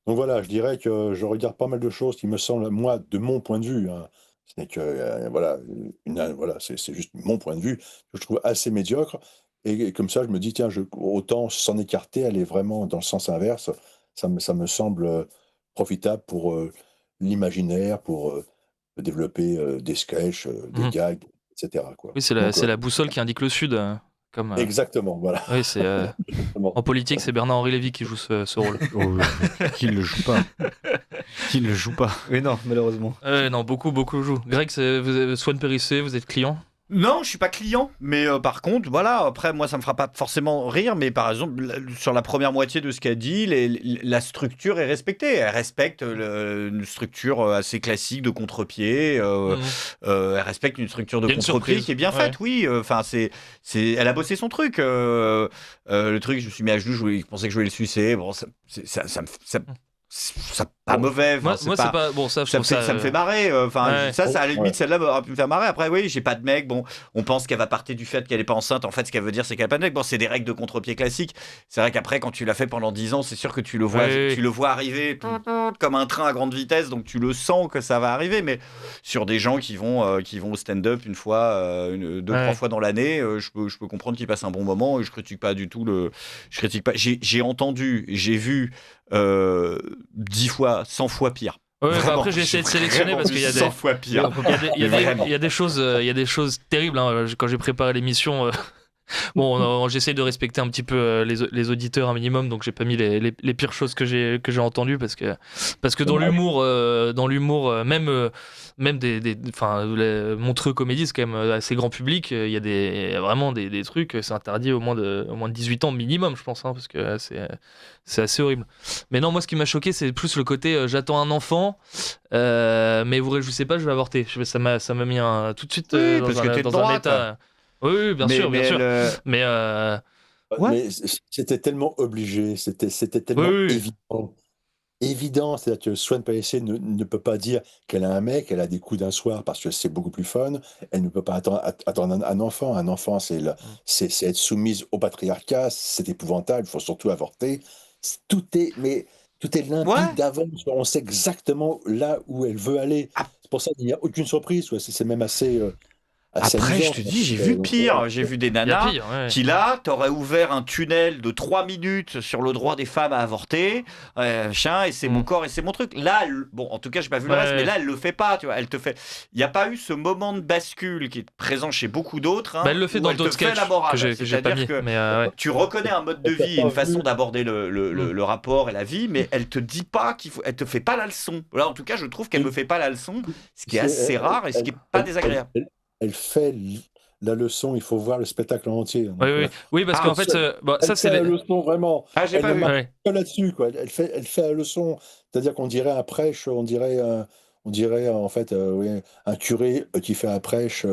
Donc voilà, je dirais que je regarde pas mal de choses qui me semblent, moi, de mon point de vue, hein, ce n'est que, voilà, voilà, c'est juste mon point de vue, que je trouve assez médiocre. Et comme ça, je me dis, tiens, autant s'en écarter, aller vraiment dans le sens inverse. Ça me semble profitable pour l'imaginaire, pour développer des sketchs, des gags, etc., quoi. Oui, c'est Donc, la boussole qui indique le sud. Comme, exactement, voilà. oui, c'est, Exactement. en politique, c'est Bernard-Henri Lévy qui joue ce rôle. Qu'il ne joue pas. Qu'il ne joue pas. Oui, non, malheureusement. Non, beaucoup jouent. Greg, Swan Périssé, vous êtes client? Non, je suis pas client, mais par contre, voilà, après, moi, ça me fera pas forcément rire, mais par exemple, sur la première moitié de ce qu'a dit, la structure est respectée. Elle respecte une structure assez classique de contre-pied. Elle respecte une structure de contre-pied qui est bien faite, oui. Enfin, elle a bossé son truc. Le truc, je me suis mis à genoux, je pensais que je voulais le sucer. Bon, ça pas mauvais. Moi, c'est pas bon. Ça me fait marrer. Ça à la limite, celle-là aurait pu me faire marrer. Après, oui, j'ai pas de mec. Bon, on pense qu'elle va partir du fait qu'elle est pas enceinte. En fait, ce qu'elle veut dire, c'est qu'elle a pas de mec. Bon, c'est des règles de contre-pied classiques. C'est vrai qu'après, quand tu l'as fait pendant 10 ans, c'est sûr que tu le vois arriver comme un train à grande vitesse. Donc, tu le sens que ça va arriver. Mais sur des gens qui vont au stand-up une fois, 2-3 fois dans l'année, je peux comprendre qu'ils passent un bon moment. Et je critique pas du tout je critique pas. J'ai entendu, j'ai vu 10 fois, 100 fois pire. Ouais, après j'ai essayé de sélectionner parce qu'il y a 100 fois pire. Il y a des choses terribles. Quand j'ai préparé l'émission, bon, j'essaie de respecter un petit peu les auditeurs un minimum, donc j'ai pas mis les pires choses que j'ai entendues parce que dans l'humour, même des Montreux Comédie, c'est quand même assez grand public. Il y a vraiment des trucs, c'est interdit au moins de 18 ans minimum, je pense, parce que c'est assez horrible. Mais non, moi ce qui m'a choqué, c'est plus le côté j'attends un enfant, mais vous réjouissez pas, je vais avorter. Ça m'a mis tout de suite dans un état. Oui, bien sûr. Mais c'était tellement obligé, c'était tellement évident. C'est-à-dire que Swan Périssé ne peut pas dire qu'elle a un mec, elle a des coups d'un soir parce que c'est beaucoup plus fun. Elle ne peut pas attendre un enfant. Un enfant, c'est être soumise au patriarcat, c'est épouvantable, il faut surtout avorter. Tout est limpide d'avance. On sait exactement là où elle veut aller. C'est pour ça qu'il n'y a aucune surprise. C'est même assez... Après, je te dis, j'ai vu pire. J'ai vu des nanas qui, là, t'auraient ouvert un tunnel de 3 minutes sur le droit des femmes à avorter, et c'est mon corps et c'est mon truc. Là, bon, en tout cas, j'ai pas vu le reste, mais là, elle le fait pas, tu vois. Elle te fait. Il n'y a pas eu ce moment de bascule qui est présent chez beaucoup d'autres. Elle le fait dans d'autres sketchs que j'ai pas mis. Tu reconnais un mode de vie, une façon d'aborder le rapport et la vie, mais elle te dit pas elle te fait pas la leçon. Là, en tout cas, je trouve qu'elle me fait pas la leçon, ce qui est assez rare et ce qui est pas désagréable. Elle fait la leçon, il faut voir le spectacle en entier. Donc, oui, parce qu'en fait, ça c'est la leçon vraiment. J'ai pas vu. Pas là-dessus, quoi. Elle fait la leçon, c'est-à-dire qu'on dirait un prêche, on dirait en fait un curé qui fait un prêche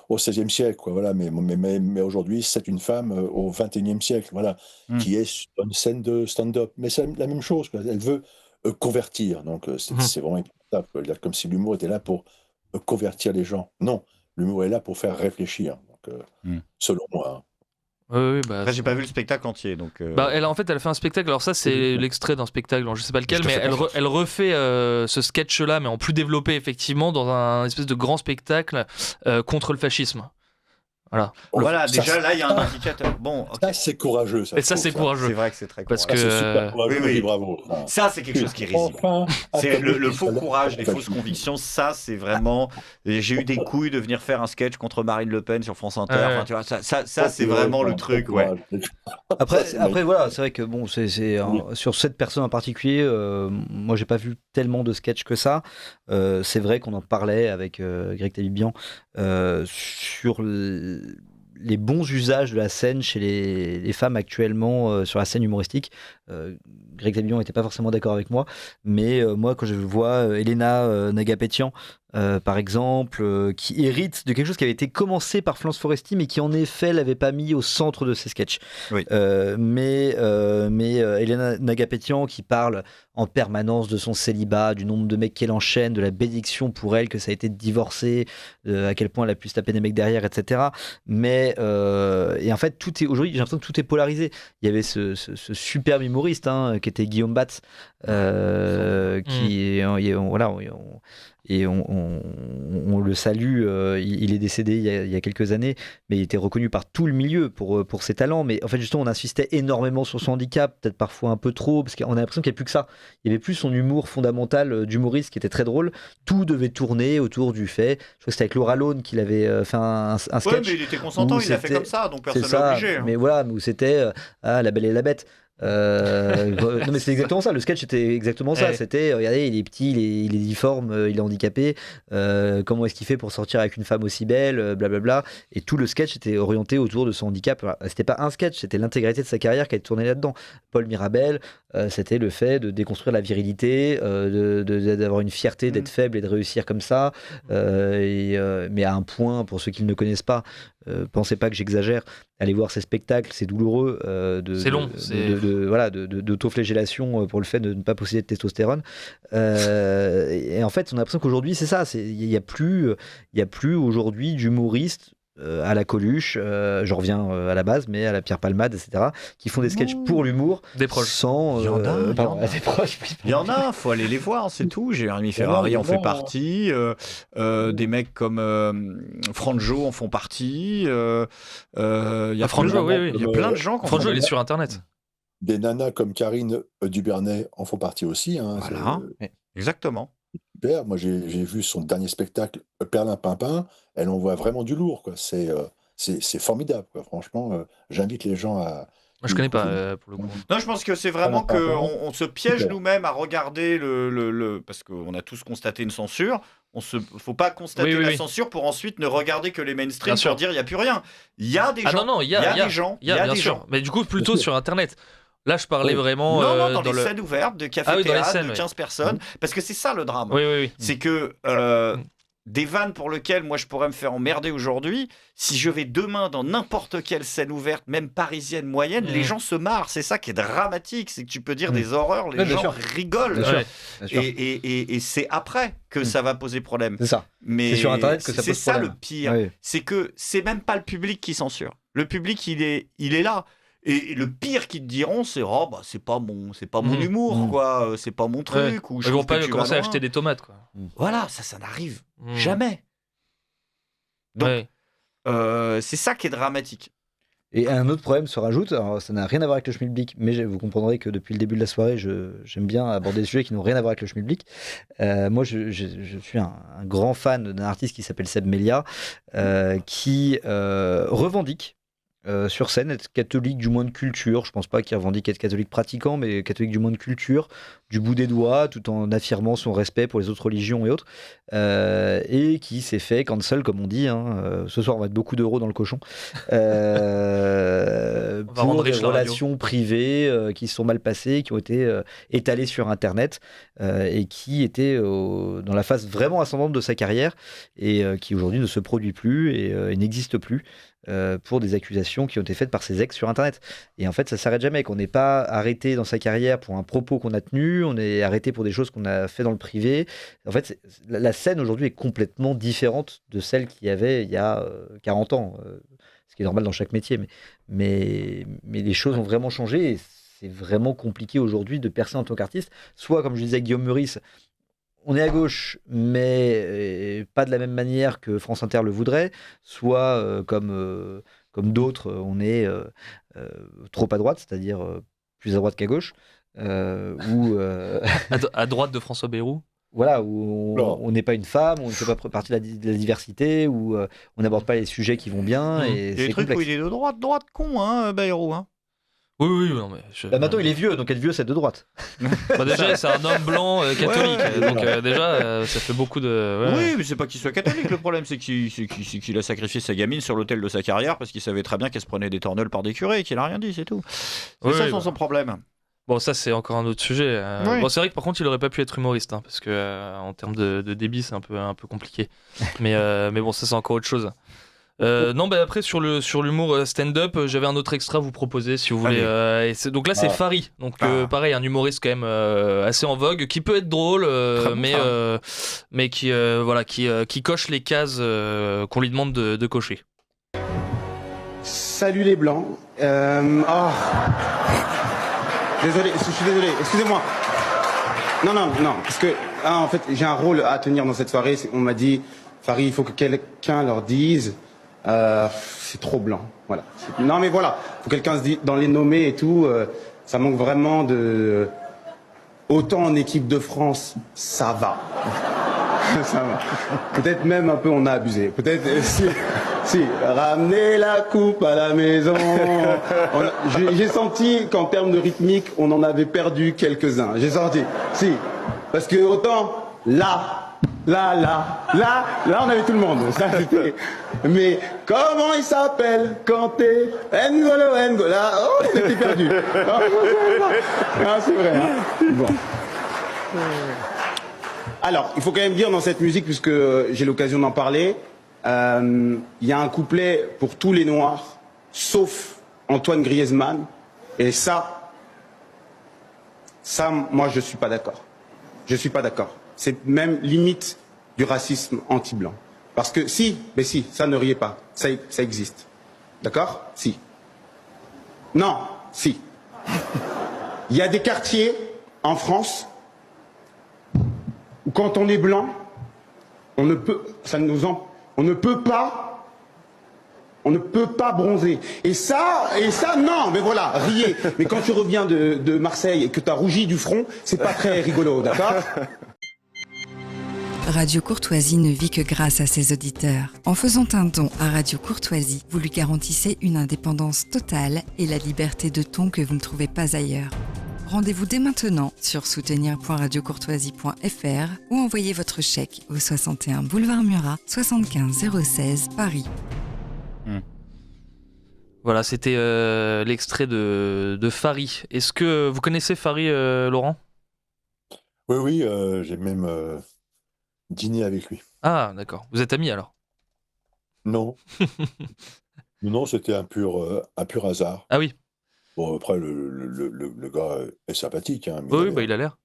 au XVIe siècle, quoi. Voilà. Mais aujourd'hui, c'est une femme au XXIe siècle, voilà, qui est sur une scène de stand-up. Mais c'est la même chose, quoi. Elle veut convertir, donc c'est vraiment important, quoi. Comme si l'humour était là pour convertir les gens. Non. L'humour est là pour faire réfléchir, donc, selon moi. Après, j'ai pas vu le spectacle entier, donc. Elle a fait un spectacle. Alors ça, c'est l'extrait d'un spectacle. Je sais pas lequel, mais elle refait ce sketch-là, mais en plus développé effectivement dans un espèce de grand spectacle contre le fascisme. Voilà, déjà là il y a un indicateur. Bon, okay. Ça c'est courageux. C'est courageux. C'est vrai que c'est très courageux. Parce que c'est super courageux, oui. Bravo. Ça c'est quelque chose qui est risible. C'est le faux courage, les fausses convictions. Ça c'est vraiment. J'ai eu des couilles de venir faire un sketch contre Marine Le Pen sur France Inter. Enfin, tu vois, ça c'est vraiment le truc, ouais. Après voilà, c'est vrai que bon, sur cette personne en particulier, moi j'ai pas vu tellement de sketchs que ça. C'est vrai qu'on en parlait avec Greg Tabibian sur les bons usages de la scène chez les femmes actuellement sur la scène humoristique. Greg Tabibian n'était pas forcément d'accord avec moi, mais moi quand je vois Elena Nagapetian par exemple, qui hérite de quelque chose qui avait été commencé par Florence Foresti, mais qui en effet l'avait pas mis au centre de ses sketchs. Oui. Mais Elena Nagapetian qui parle en permanence de son célibat, du nombre de mecs qu'elle enchaîne, de la bénédiction pour elle que ça a été de divorcer, à quel point elle a pu se taper des mecs derrière, etc. Mais et en fait, aujourd'hui, j'ai l'impression que tout est polarisé. Il y avait ce superbe humoriste qui était Guillaume Batz, on le salue. Il est décédé il y a quelques années, mais il était reconnu par tout le milieu pour ses talents. Mais en fait, justement, on insistait énormément sur son handicap, peut-être parfois un peu trop, parce qu'on a l'impression qu'il n'y a plus que ça. Il n'y avait plus son humour fondamental d'humoriste qui était très drôle. Tout devait tourner autour du fait. Je crois que c'était avec Laura Lone qu'il avait fait un sketch. Ouais, mais il était consentant, il l'a fait comme ça, donc personne n'a obligé. Mais voilà, où c'était La Belle et la Bête. Non mais c'est exactement ça, le sketch était exactement ça, c'était regardez, il est petit, il est difforme, il est handicapé, comment est-ce qu'il fait pour sortir avec une femme aussi belle, blablabla, et tout le sketch était orienté autour de son handicap. Alors, c'était pas un sketch, c'était l'intégralité de sa carrière qui a été tournée là-dedans. Paul Mirabel, c'était le fait de déconstruire la virilité, d'avoir une fierté d'être faible et de réussir comme ça, mais à un point, pour ceux qui ne le connaissent pas, pensez pas que j'exagère, allez voir ces spectacles, c'est douloureux, c'est long, d'autoflagellation pour le fait de ne pas posséder de testostérone, et en fait on a l'impression qu'aujourd'hui c'est ça, il y a plus aujourd'hui d'humoristes à la Coluche, je reviens à la base, mais à la Pierre Palmade, etc., qui font des sketchs pour l'humour, des proches, sans il y en a, des proches. Il y en a, faut aller les voir, c'est tout. Jérémy Ferrari en fait partie, des mecs comme Franjo en font partie. Il y a Franjo, il y a plein de gens. Franjo, il est sur Internet. Des nanas comme Karine Dubernay en font partie aussi. Hein, voilà, exactement. Super. Moi, j'ai vu son dernier spectacle, Perlin Pimpin. Elle envoie vraiment du lourd, quoi. C'est formidable, quoi. Franchement, j'invite les gens à. Moi, je connais pas pour le coup. Non, je pense que c'est vraiment qu'on se piège nous-mêmes à regarder parce qu'on a tous constaté une censure. Faut pas constater la censure pour ensuite ne regarder que les mainstream pour dire il y a plus rien. Il y a des gens. Non, il y a des gens. Il y a des gens. Mais du coup, plutôt sur Internet. Là, je parlais vraiment. Non, dans les scènes ouvertes de café-théâtre de 15 personnes. Parce que c'est ça le drame. Oui. C'est que des vannes pour lesquelles moi je pourrais me faire emmerder aujourd'hui, si je vais demain dans n'importe quelle scène ouverte, même parisienne, moyenne, les gens se marrent. C'est ça qui est dramatique. C'est que tu peux dire des horreurs, les gens rigolent. Bien sûr. Et c'est après que ça va poser problème. C'est ça. Mais c'est sur Internet que ça pose problème. C'est ça le pire. C'est que c'est même pas le public qui censure. Le public, il est là. Et le pire qu'ils te diront, c'est c'est pas mon humour, quoi. C'est pas mon truc. Ou ils vont pas commencer à acheter des tomates, quoi. Voilà, ça n'arrive jamais. Donc, c'est ça qui est dramatique. Et un autre problème se rajoute, alors ça n'a rien à voir avec le schmilblick, mais vous comprendrez que depuis le début de la soirée, j'aime bien aborder des sujets qui n'ont rien à voir avec le schmilblick. Moi, je suis un grand fan d'un artiste qui s'appelle Seb Melia, qui revendique sur scène être catholique du moins de culture. Je pense pas qu'il revendique être catholique pratiquant, mais catholique du moins de culture, du bout des doigts, tout en affirmant son respect pour les autres religions et autres, et qui s'est fait cancel, comme on dit, ce soir on va mettre beaucoup d'euros dans le cochon, pour des relations privées qui se sont mal passées, qui ont été étalées sur Internet, et qui étaient dans la phase vraiment ascendante de sa carrière, et qui aujourd'hui ne se produit plus et n'existe plus, pour des accusations qui ont été faites par ses ex sur Internet. Et en fait, ça s'arrête jamais, qu'on n'est pas arrêté dans sa carrière pour un propos qu'on a tenu, on est arrêté pour des choses qu'on a fait dans le privé. En fait, la scène aujourd'hui est complètement différente de celle qu'il y avait il y a 40 ans, ce qui est normal dans chaque métier, mais les choses ont vraiment changé, et c'est vraiment compliqué aujourd'hui de percer en tant qu'artiste. Soit, comme je disais, Guillaume Meurice, on est à gauche, mais pas de la même manière que France Inter le voudrait, soit comme d'autres, on est trop à droite, c'est-à-dire plus à droite qu'à gauche, ou à droite de François Bayrou. Voilà, où on n'est pas une femme, on ne fait pas partie de la diversité, où on n'aborde pas les sujets qui vont bien. Et il y a des trucs où il est de droite con, Bayrou. Oui, non, mais maintenant il est vieux, donc être vieux c'est de droite. Déjà c'est un homme blanc catholique, donc déjà ça fait beaucoup de. Ouais. Oui, mais c'est pas qu'il soit catholique, le problème c'est qu'il a sacrifié sa gamine sur l'autel de sa carrière parce qu'il savait très bien qu'elle se prenait des torneules par des curés et qu'il a rien dit, c'est tout. C'est ça son problème. Bon, ça c'est encore un autre sujet. Bon, c'est vrai que par contre il aurait pas pu être humoriste, parce que en termes de débit c'est un peu compliqué. Mais bon, ça c'est encore autre chose. Non, après sur l'humour stand-up, j'avais un autre extra à vous proposer si vous voulez. Donc là c'est Fari, donc pareil, un humoriste quand même assez en vogue, qui peut être drôle, mais qui coche les cases qu'on lui demande de cocher. Salut les blancs. Désolé, je suis désolé, excusez-moi. Non, parce que, en fait, j'ai un rôle à tenir dans cette soirée. On m'a dit, Farid, il faut que quelqu'un leur dise, c'est trop blanc, voilà. Non, mais voilà, faut que quelqu'un se dise, dans les nommés et tout, ça manque vraiment de... Autant en équipe de France, ça va. Ça va. Peut-être même un peu on a abusé. Peut-être si ramener la coupe à la maison. J'ai senti qu'en termes de rythmique, on en avait perdu quelques-uns. J'ai senti. Si. Parce que autant là, on avait tout le monde. Ça, mais comment il s'appelle Kanté, N'Golo, là, oh, on était perdu. Ah, c'est vrai. Hein. Bon. Alors, il faut quand même dire dans cette musique, puisque j'ai l'occasion d'en parler, il y a un couplet pour tous les Noirs, sauf Antoine Griezmann. Et ça, moi, je suis pas d'accord. Je suis pas d'accord. C'est même limite du racisme anti-blanc. Parce que si, ça ne riez pas, ça existe. D'accord? Si. Non, si. Il y a des quartiers en France où quand on est blanc, on ne peut pas bronzer. Et ça, non, mais voilà, riez. Mais quand tu reviens de Marseille et que tu as rougi du front, c'est pas très rigolo, d'accord? Radio Courtoisie ne vit que grâce à ses auditeurs. En faisant un don à Radio Courtoisie, vous lui garantissez une indépendance totale et la liberté de ton que vous ne trouvez pas ailleurs. Rendez-vous dès maintenant sur soutenir.radiocourtoisie.fr ou envoyez votre chèque au 61 boulevard Murat, 75 016 Paris. Voilà, c'était l'extrait de Farid. Est-ce que vous connaissez Farid, Laurent? Oui, j'ai même dîné avec lui. Ah, d'accord. Vous êtes amis alors? Non. Non, c'était un pur hasard. Ah oui. Bon, après, le gars est sympathique. Hein, mais il a l'air.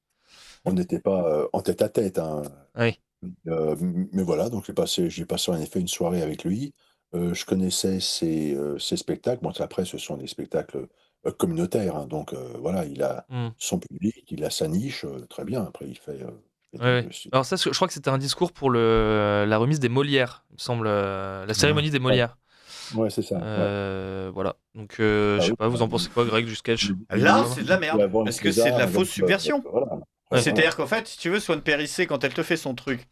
On n'était pas en tête à tête. Hein. Oui. Mais voilà, donc j'ai passé en effet une soirée avec lui. Je connaissais ses spectacles. Bon, après, ce sont des spectacles communautaires. Hein, donc voilà, il a son public, il a sa niche. Très bien. Après, il fait... Alors ça, je crois que c'était un discours pour la remise des Molières, il me semble, la cérémonie des Molières. Ouais, c'est ça. Voilà. Donc, je sais pas, vous en pensez quoi, Greg, du sketch? Là, c'est de la merde, parce que c'est de la fausse subversion. C'est-à-dire qu'en fait, si tu veux, Swan Périssé, quand elle te fait son truc,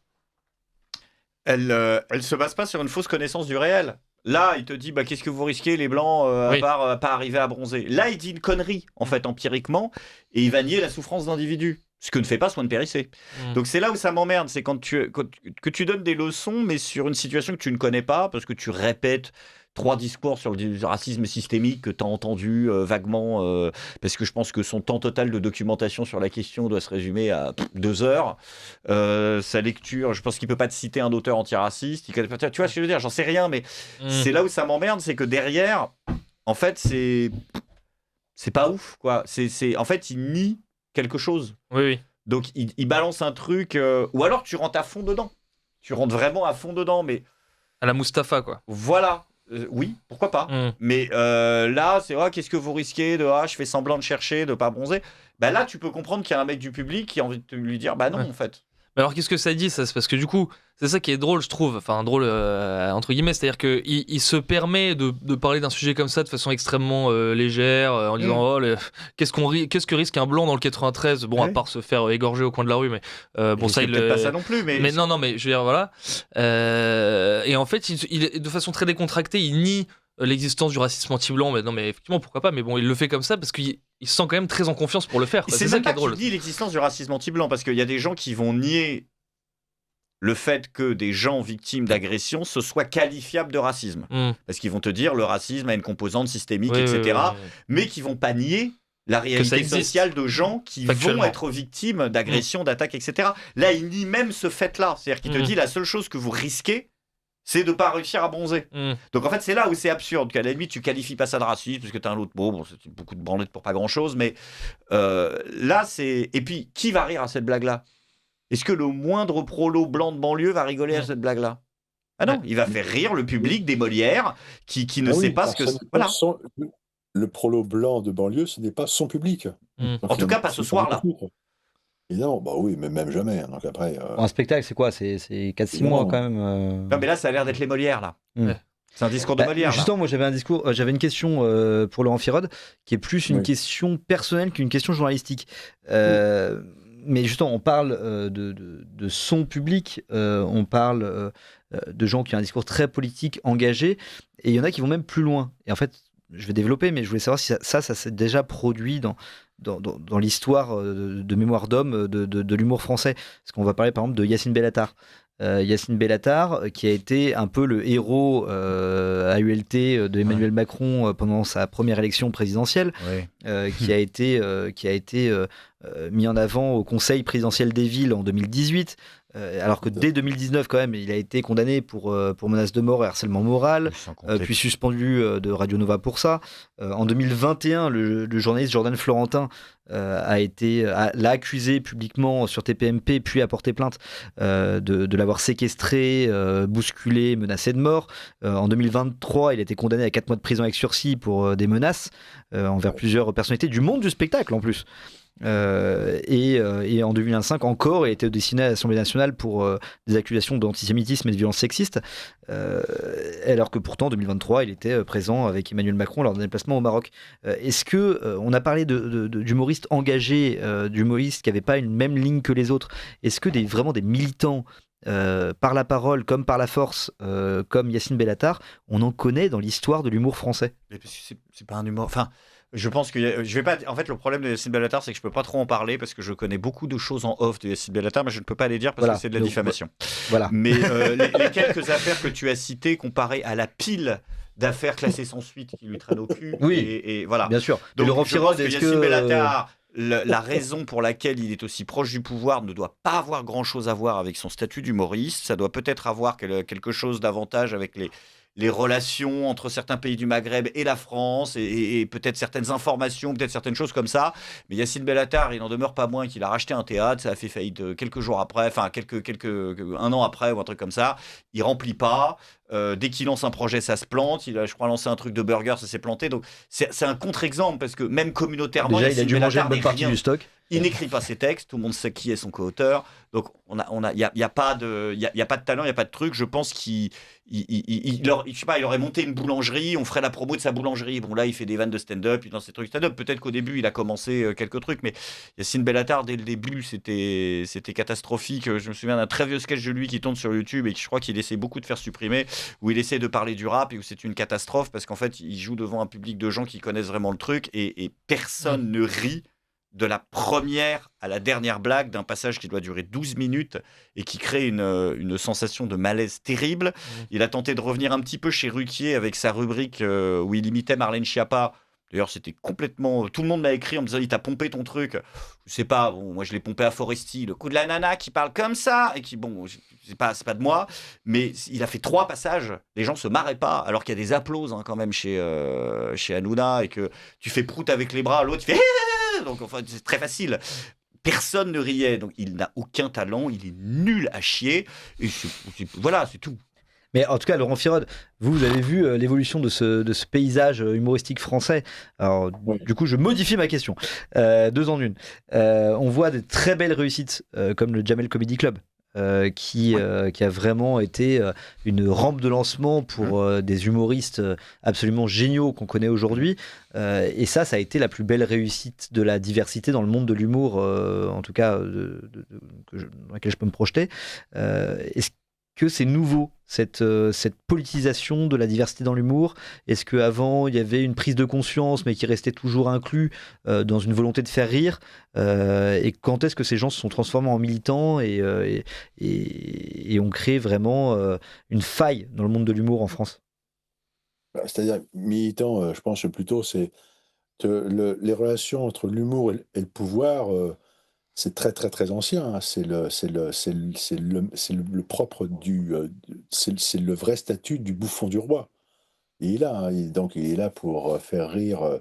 elle se base pas sur une fausse connaissance du réel. Là, il te dit, qu'est-ce que vous risquez, les Blancs, à pas arriver à bronzer. Là, il dit une connerie, en fait, empiriquement, et il va nier la souffrance d'individus. Ce que ne fait pas Swan Périssé. Donc c'est là où ça m'emmerde, c'est que tu donnes des leçons, mais sur une situation que tu ne connais pas, parce que tu répètes 3 discours sur le racisme systémique que tu as entendu vaguement, parce que je pense que son temps total de documentation sur la question doit se résumer à 2 heures. Sa lecture, je pense qu'il ne peut pas te citer un auteur antiraciste. Tu vois ce que je veux dire? J'en sais rien, mais c'est là où ça m'emmerde, c'est que derrière, en fait, c'est pas ouf, quoi. En fait, il nie quelque chose. Oui. Donc, il balance un truc... ou alors, tu rentres à fond dedans. Tu rentres vraiment à fond dedans, mais... À la Mustapha, quoi. Voilà. Oui, pourquoi pas. Mais là, c'est qu'est-ce que vous risquez de je fais semblant de chercher, de pas bronzer. Là, tu peux comprendre qu'il y a un mec du public qui a envie de lui dire non, en fait. Mais alors, qu'est-ce que ça dit, ça? C'est parce que du coup, c'est ça qui est drôle, je trouve. Enfin, drôle, entre guillemets. C'est-à-dire qu'il se permet de parler d'un sujet comme ça de façon extrêmement légère, en disant qu'est-ce que risque un blanc dans le 93? Bon, à part se faire égorger au coin de la rue, mais bon, ça, peut-être pas ça non plus. Mais non, mais je veux dire, voilà. Et en fait, il, de façon très décontractée, il nie l'existence du racisme anti-blanc. Mais non, mais effectivement, pourquoi pas? Mais bon, il le fait comme ça parce qu'il se sent quand même très en confiance pour le faire. C'est ça qui est drôle. Tu dis l'existence du racisme anti-blanc parce qu'il y a des gens qui vont nier le fait que des gens victimes d'agression se soient qualifiables de racisme. Parce qu'ils vont te dire le racisme a une composante systémique, etc. Mais qui vont pas nier la réalité sociale de gens qui vont être victimes d'agressions, d'attaques, etc. Là, il nie même ce fait-là. C'est-à-dire qu'il te dit la seule chose que vous risquez, c'est de ne pas réussir à bronzer. Donc en fait, c'est là où c'est absurde, qu'à la limite, tu qualifies pas ça de racisme, parce que tu as un autre mot, c'est beaucoup de branlettes pour pas grand-chose, mais là, c'est... Et puis, qui va rire à cette blague-là? Est-ce que le moindre prolo blanc de banlieue va rigoler à cette blague-là? Ah non, il va faire rire le public des Molières, qui ne sait pas ce que... Voilà. Le prolo blanc de banlieue, ce n'est pas son public. Mm. Donc, En tout cas, pas ce soir-là. Évidemment, bah oui, mais même jamais. Donc après, Un spectacle, c'est quoi? C'est 4-6 mois Non. quand même. Non, mais là, ça a l'air d'être les Molières, là. Ouais. C'est un discours de Bah, Molière, là. justement, moi j'avais une question pour Laurent Firod, qui est plus une Oui. question personnelle qu'une question journalistique. Mais justement, on parle de son public, on parle de gens qui ont un discours très politique, engagé, et il y en a qui vont même plus loin. Et en fait, je vais développer, mais je voulais savoir si ça s'est déjà produit dans l'histoire de Mémoire d'homme de l'humour français. Parce qu'on va parler par exemple de Yacine Bellatar. Yacine Bellatar, qui a été un peu le héros à ULT de Emmanuel Macron pendant sa première élection présidentielle, qui a été mis en avant au Conseil présidentiel des villes en 2018. Alors que dès 2019, quand même, il a été condamné pour menace de mort et harcèlement moral, puis suspendu de Radio Nova pour ça. En 2021, le journaliste Jordan Florentin l'a accusé publiquement sur TPMP, puis a porté plainte de l'avoir séquestré, bousculé, menacé de mort. En 2023, il a été condamné à 4 mois de prison avec sursis pour des menaces envers plusieurs personnalités du monde du spectacle en plus. Et en 2025 encore, il a été auditionné à l'Assemblée nationale pour des accusations d'antisémitisme et de violence sexiste, alors que pourtant en 2023 il était présent avec Emmanuel Macron lors d'un déplacement au Maroc. Est-ce que on a parlé d'humoristes engagés, d'humoristes qui n'avaient pas une même ligne que les autres? Est-ce que vraiment des militants par la parole comme par la force, comme Yacine Bellatar, on en connaît dans l'histoire de l'humour français? Mais parce que c'est pas un humour. Enfin, je pense que je vais pas. En fait, le problème de Yacine Bellatar, c'est que je peux pas trop en parler parce que je connais beaucoup de choses en off de Yacine Bellatar, mais je ne peux pas les dire parce que c'est de la diffamation. Voilà. Mais les quelques affaires que tu as citées comparées à la pile d'affaires classées sans suite qui lui traînent au cul. Oui, et voilà. Bien sûr. Donc, Laurent je pense Firod, que Yacine Bellatar, la raison pour laquelle il est aussi proche du pouvoir ne doit pas avoir grand-chose à voir avec son statut d'humoriste. Ça doit peut-être avoir quelque chose d'avantage avec les relations entre certains pays du Maghreb et la France, et peut-être certaines informations, peut-être certaines choses comme ça. Mais Yacine Bellatar, il n'en demeure pas moins qu'il a racheté un théâtre, ça a fait faillite quelques jours après, enfin un an après ou un truc comme ça. Il remplit pas. Dès qu'il lance un projet, ça se plante. Il a, je crois, lancé un truc de burger, ça s'est planté. Donc c'est un contre-exemple parce que même communautairement, déjà il a dû manger une bonne partie rien. du stock. Il n'écrit pas ses textes, tout le monde sait qui est son co-auteur. Donc il y a pas de talent, il y a pas de truc. Je pense je sais pas, il aurait monté une boulangerie, on ferait la promo de sa boulangerie. Bon là, il fait des vannes de stand-up, il lance des trucs stand-up. Peut-être qu'au début, il a commencé quelques trucs, mais Yacine Bellatar, dès le début, c'était catastrophique. Je me souviens d'un très vieux sketch de lui qui tourne sur YouTube et que je crois qu'il essaie beaucoup de faire supprimer, où il essaie de parler du rap et où c'est une catastrophe parce qu'en fait, il joue devant un public de gens qui connaissent vraiment le truc et personne ne rit de la première à la dernière blague d'un passage qui doit durer 12 minutes et qui crée une sensation de malaise terrible. Il a tenté de revenir un petit peu chez Ruquier avec sa rubrique où il imitait Marlène Schiappa. D'ailleurs, c'était complètement... Tout le monde m'a écrit en me disant « Il t'a pompé ton truc ». Je sais pas, bon, moi je l'ai pompé à Foresti. Le coup de la nana qui parle comme ça et qui, bon, c'est pas de moi. Mais il a fait 3 passages. Les gens se marraient pas, alors qu'il y a des applauses quand même chez Hanouna et que tu fais prout avec les bras, l'autre fait... Donc enfin, c'est très facile. Personne ne riait, donc il n'a aucun talent, il est nul à chier. Et voilà, c'est tout. Mais en tout cas, Laurent Firod, vous avez vu l'évolution de ce paysage humoristique français. Alors, du coup, je modifie ma question. 2 en une. On voit de très belles réussites, comme le Jamel Comedy Club, qui a vraiment été une rampe de lancement pour des humoristes absolument géniaux qu'on connaît aujourd'hui. Et ça a été la plus belle réussite de la diversité dans le monde de l'humour, en tout cas dans laquelle je peux me projeter. Est-ce que c'est nouveau, cette politisation de la diversité dans l'humour? Est-ce qu'avant, il y avait une prise de conscience, mais qui restait toujours inclus dans une volonté de faire rire? Et quand est-ce que ces gens se sont transformés en militants et ont créé vraiment une faille dans le monde de l'humour en France? C'est-à-dire, militant, je pense plutôt, c'est les relations entre l'humour et le pouvoir... c'est très très très ancien, hein. C'est le propre c'est le vrai statut du bouffon du roi. Et il est là pour faire rire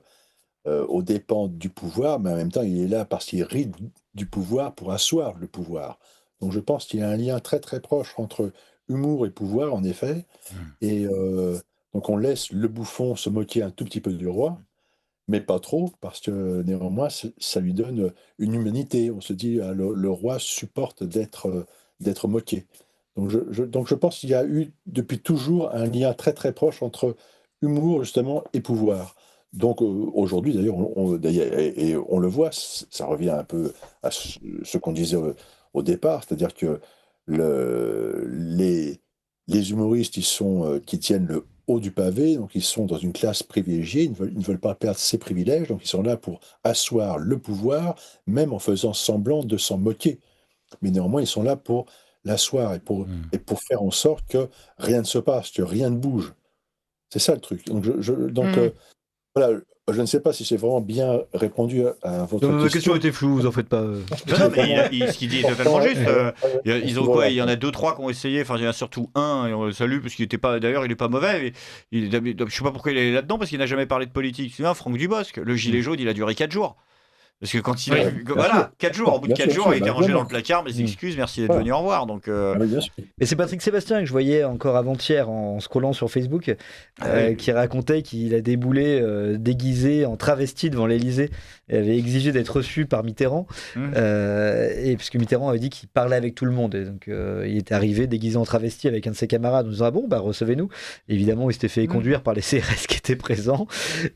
aux dépens du pouvoir, mais en même temps il est là parce qu'il rit du pouvoir pour asseoir le pouvoir. Donc je pense qu'il y a un lien très très proche entre humour et pouvoir en effet. Et donc on laisse le bouffon se moquer un tout petit peu du roi. mais pas trop, parce que néanmoins, ça lui donne une humanité. On se dit, le roi supporte d'être moqué. Donc je pense qu'il y a eu depuis toujours un lien très très proche entre humour justement et pouvoir. Donc aujourd'hui d'ailleurs, on le voit, ça revient un peu à ce qu'on disait au départ, c'est-à-dire que les humoristes qui tiennent le haut du pavé, donc ils sont dans une classe privilégiée, ils ne veulent pas perdre ses privilèges, donc ils sont là pour asseoir le pouvoir, même en faisant semblant de s'en moquer. Mais néanmoins, ils sont là pour l'asseoir et pour faire en sorte que rien ne se passe, que rien ne bouge. C'est ça le truc. Donc, voilà, je ne sais pas si j'ai vraiment bien répondu à votre question. La question était floue, vous en faites pas. Non, mais ce qu'il dit est totalement juste. Ils ont quoi ? Il y en a 2-3 qui ont essayé. Enfin, il y en a surtout un, et on le salue, parce qu'il était pas. D'ailleurs, il est pas mauvais. Je sais pas pourquoi il est là-dedans, parce qu'il n'a jamais parlé de politique. C'est Franck Dubosc. Le gilet jaune, il a duré 4 jours. Parce que quand il a vu. Voilà, 4 jours. Au bout de 4 jours, il était rangé dans le placard. Mes excuses, merci d'être venu, au revoir. Donc, Mais c'est Patrick Sébastien que je voyais encore avant-hier en scrollant sur Facebook, qui racontait qu'il a déboulé déguisé en travesti devant l'Élysée et avait exigé d'être reçu par Mitterrand. Et puisque Mitterrand avait dit qu'il parlait avec tout le monde. Et donc il était arrivé déguisé en travesti avec un de ses camarades en disant recevez-nous. Et évidemment, il s'était fait conduire par les CRS qui étaient présents.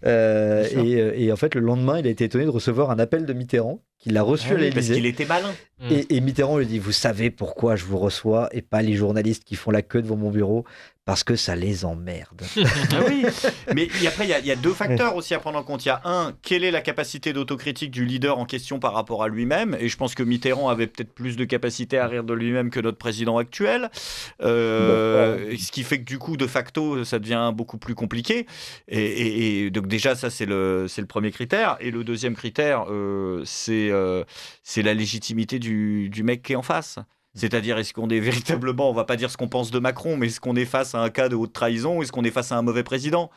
Et en fait, le lendemain, il a été étonné de recevoir un appel de Mitterrand, qu'il a reçu à l'Élysée. Parce qu'il était malin. Et Mitterrand lui dit, vous savez pourquoi je vous reçois et pas les journalistes qui font la queue devant mon bureau ? Parce que ça les emmerde. Oui, mais après, il y a 2 facteurs aussi à prendre en compte. Il y a un, quelle est la capacité d'autocritique du leader en question par rapport à lui-même ? Et je pense que Mitterrand avait peut-être plus de capacité à rire de lui-même que notre président actuel. Ce qui fait que du coup, de facto, ça devient beaucoup plus compliqué. Et donc déjà, ça, c'est le premier critère. Et le deuxième critère, c'est la légitimité du mec qui est en face. C'est-à-dire, est-ce qu'on est véritablement, on va pas dire ce qu'on pense de Macron, mais est-ce qu'on est face à un cas de haute trahison, est-ce qu'on est face à un mauvais président ?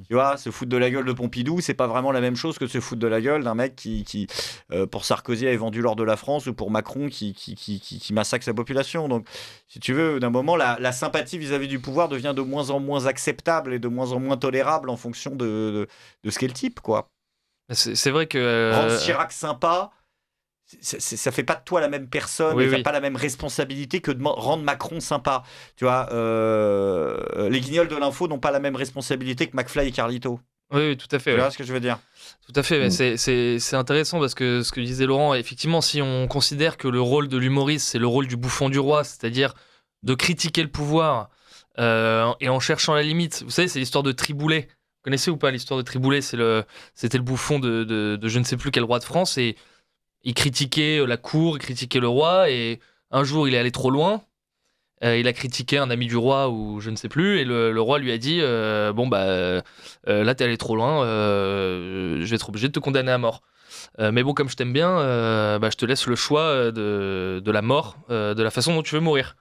Tu vois, se foutre de la gueule de Pompidou, c'est pas vraiment la même chose que se foutre de la gueule d'un mec qui pour Sarkozy, avait vendu l'or de la France, ou pour Macron qui massacre sa population. Donc, si tu veux, d'un moment, la sympathie vis-à-vis du pouvoir devient de moins en moins acceptable et de moins en moins tolérable en fonction de ce qu'est le type, quoi. C'est vrai que... Rendre Chirac sympa... Ça fait pas de toi la même personne, t'as pas la même responsabilité que de rendre Macron sympa. Tu vois, les guignols de l'info n'ont pas la même responsabilité que McFly et Carlito. Oui, tout à fait. Tu vois ce que je veux dire ? Tout à fait. Mais c'est intéressant parce que ce que disait Laurent, effectivement, si on considère que le rôle de l'humoriste, c'est le rôle du bouffon du roi, c'est-à-dire de critiquer le pouvoir et en cherchant la limite. Vous savez, c'est l'histoire de Triboulet. Vous connaissez ou pas l'histoire de Triboulet ? C'était le bouffon de je ne sais plus quel roi de France, et il critiquait la cour, il critiquait le roi, et un jour il est allé trop loin. Il a critiqué un ami du roi ou je ne sais plus, et le roi lui a dit là t'es allé trop loin, je vais être obligé de te condamner à mort. Mais bon, comme je t'aime bien, je te laisse le choix de la mort, de la façon dont tu veux mourir.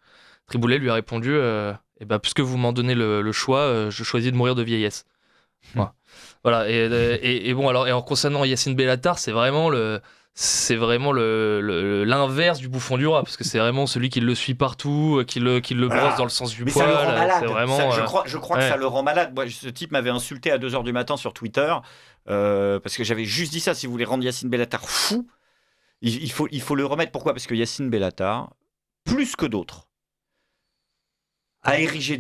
Triboulet lui a répondu puisque vous m'en donnez le choix, je choisis de mourir de vieillesse. Voilà. Et bon, alors, et en concernant Yacine Bellatar, c'est vraiment l'inverse du bouffon du roi, parce que c'est vraiment celui qui le suit partout, qui le brosse dans le sens du poil. Ça le rend malade. C'est vraiment, je crois que ça le rend malade. Moi, ce type m'avait insulté à 2h du matin sur Twitter parce que j'avais juste dit ça. Si vous voulez rendre Yacine Bellatar fou, il faut le remettre. Pourquoi ? Parce que Yacine Bellatar, plus que d'autres, a érigé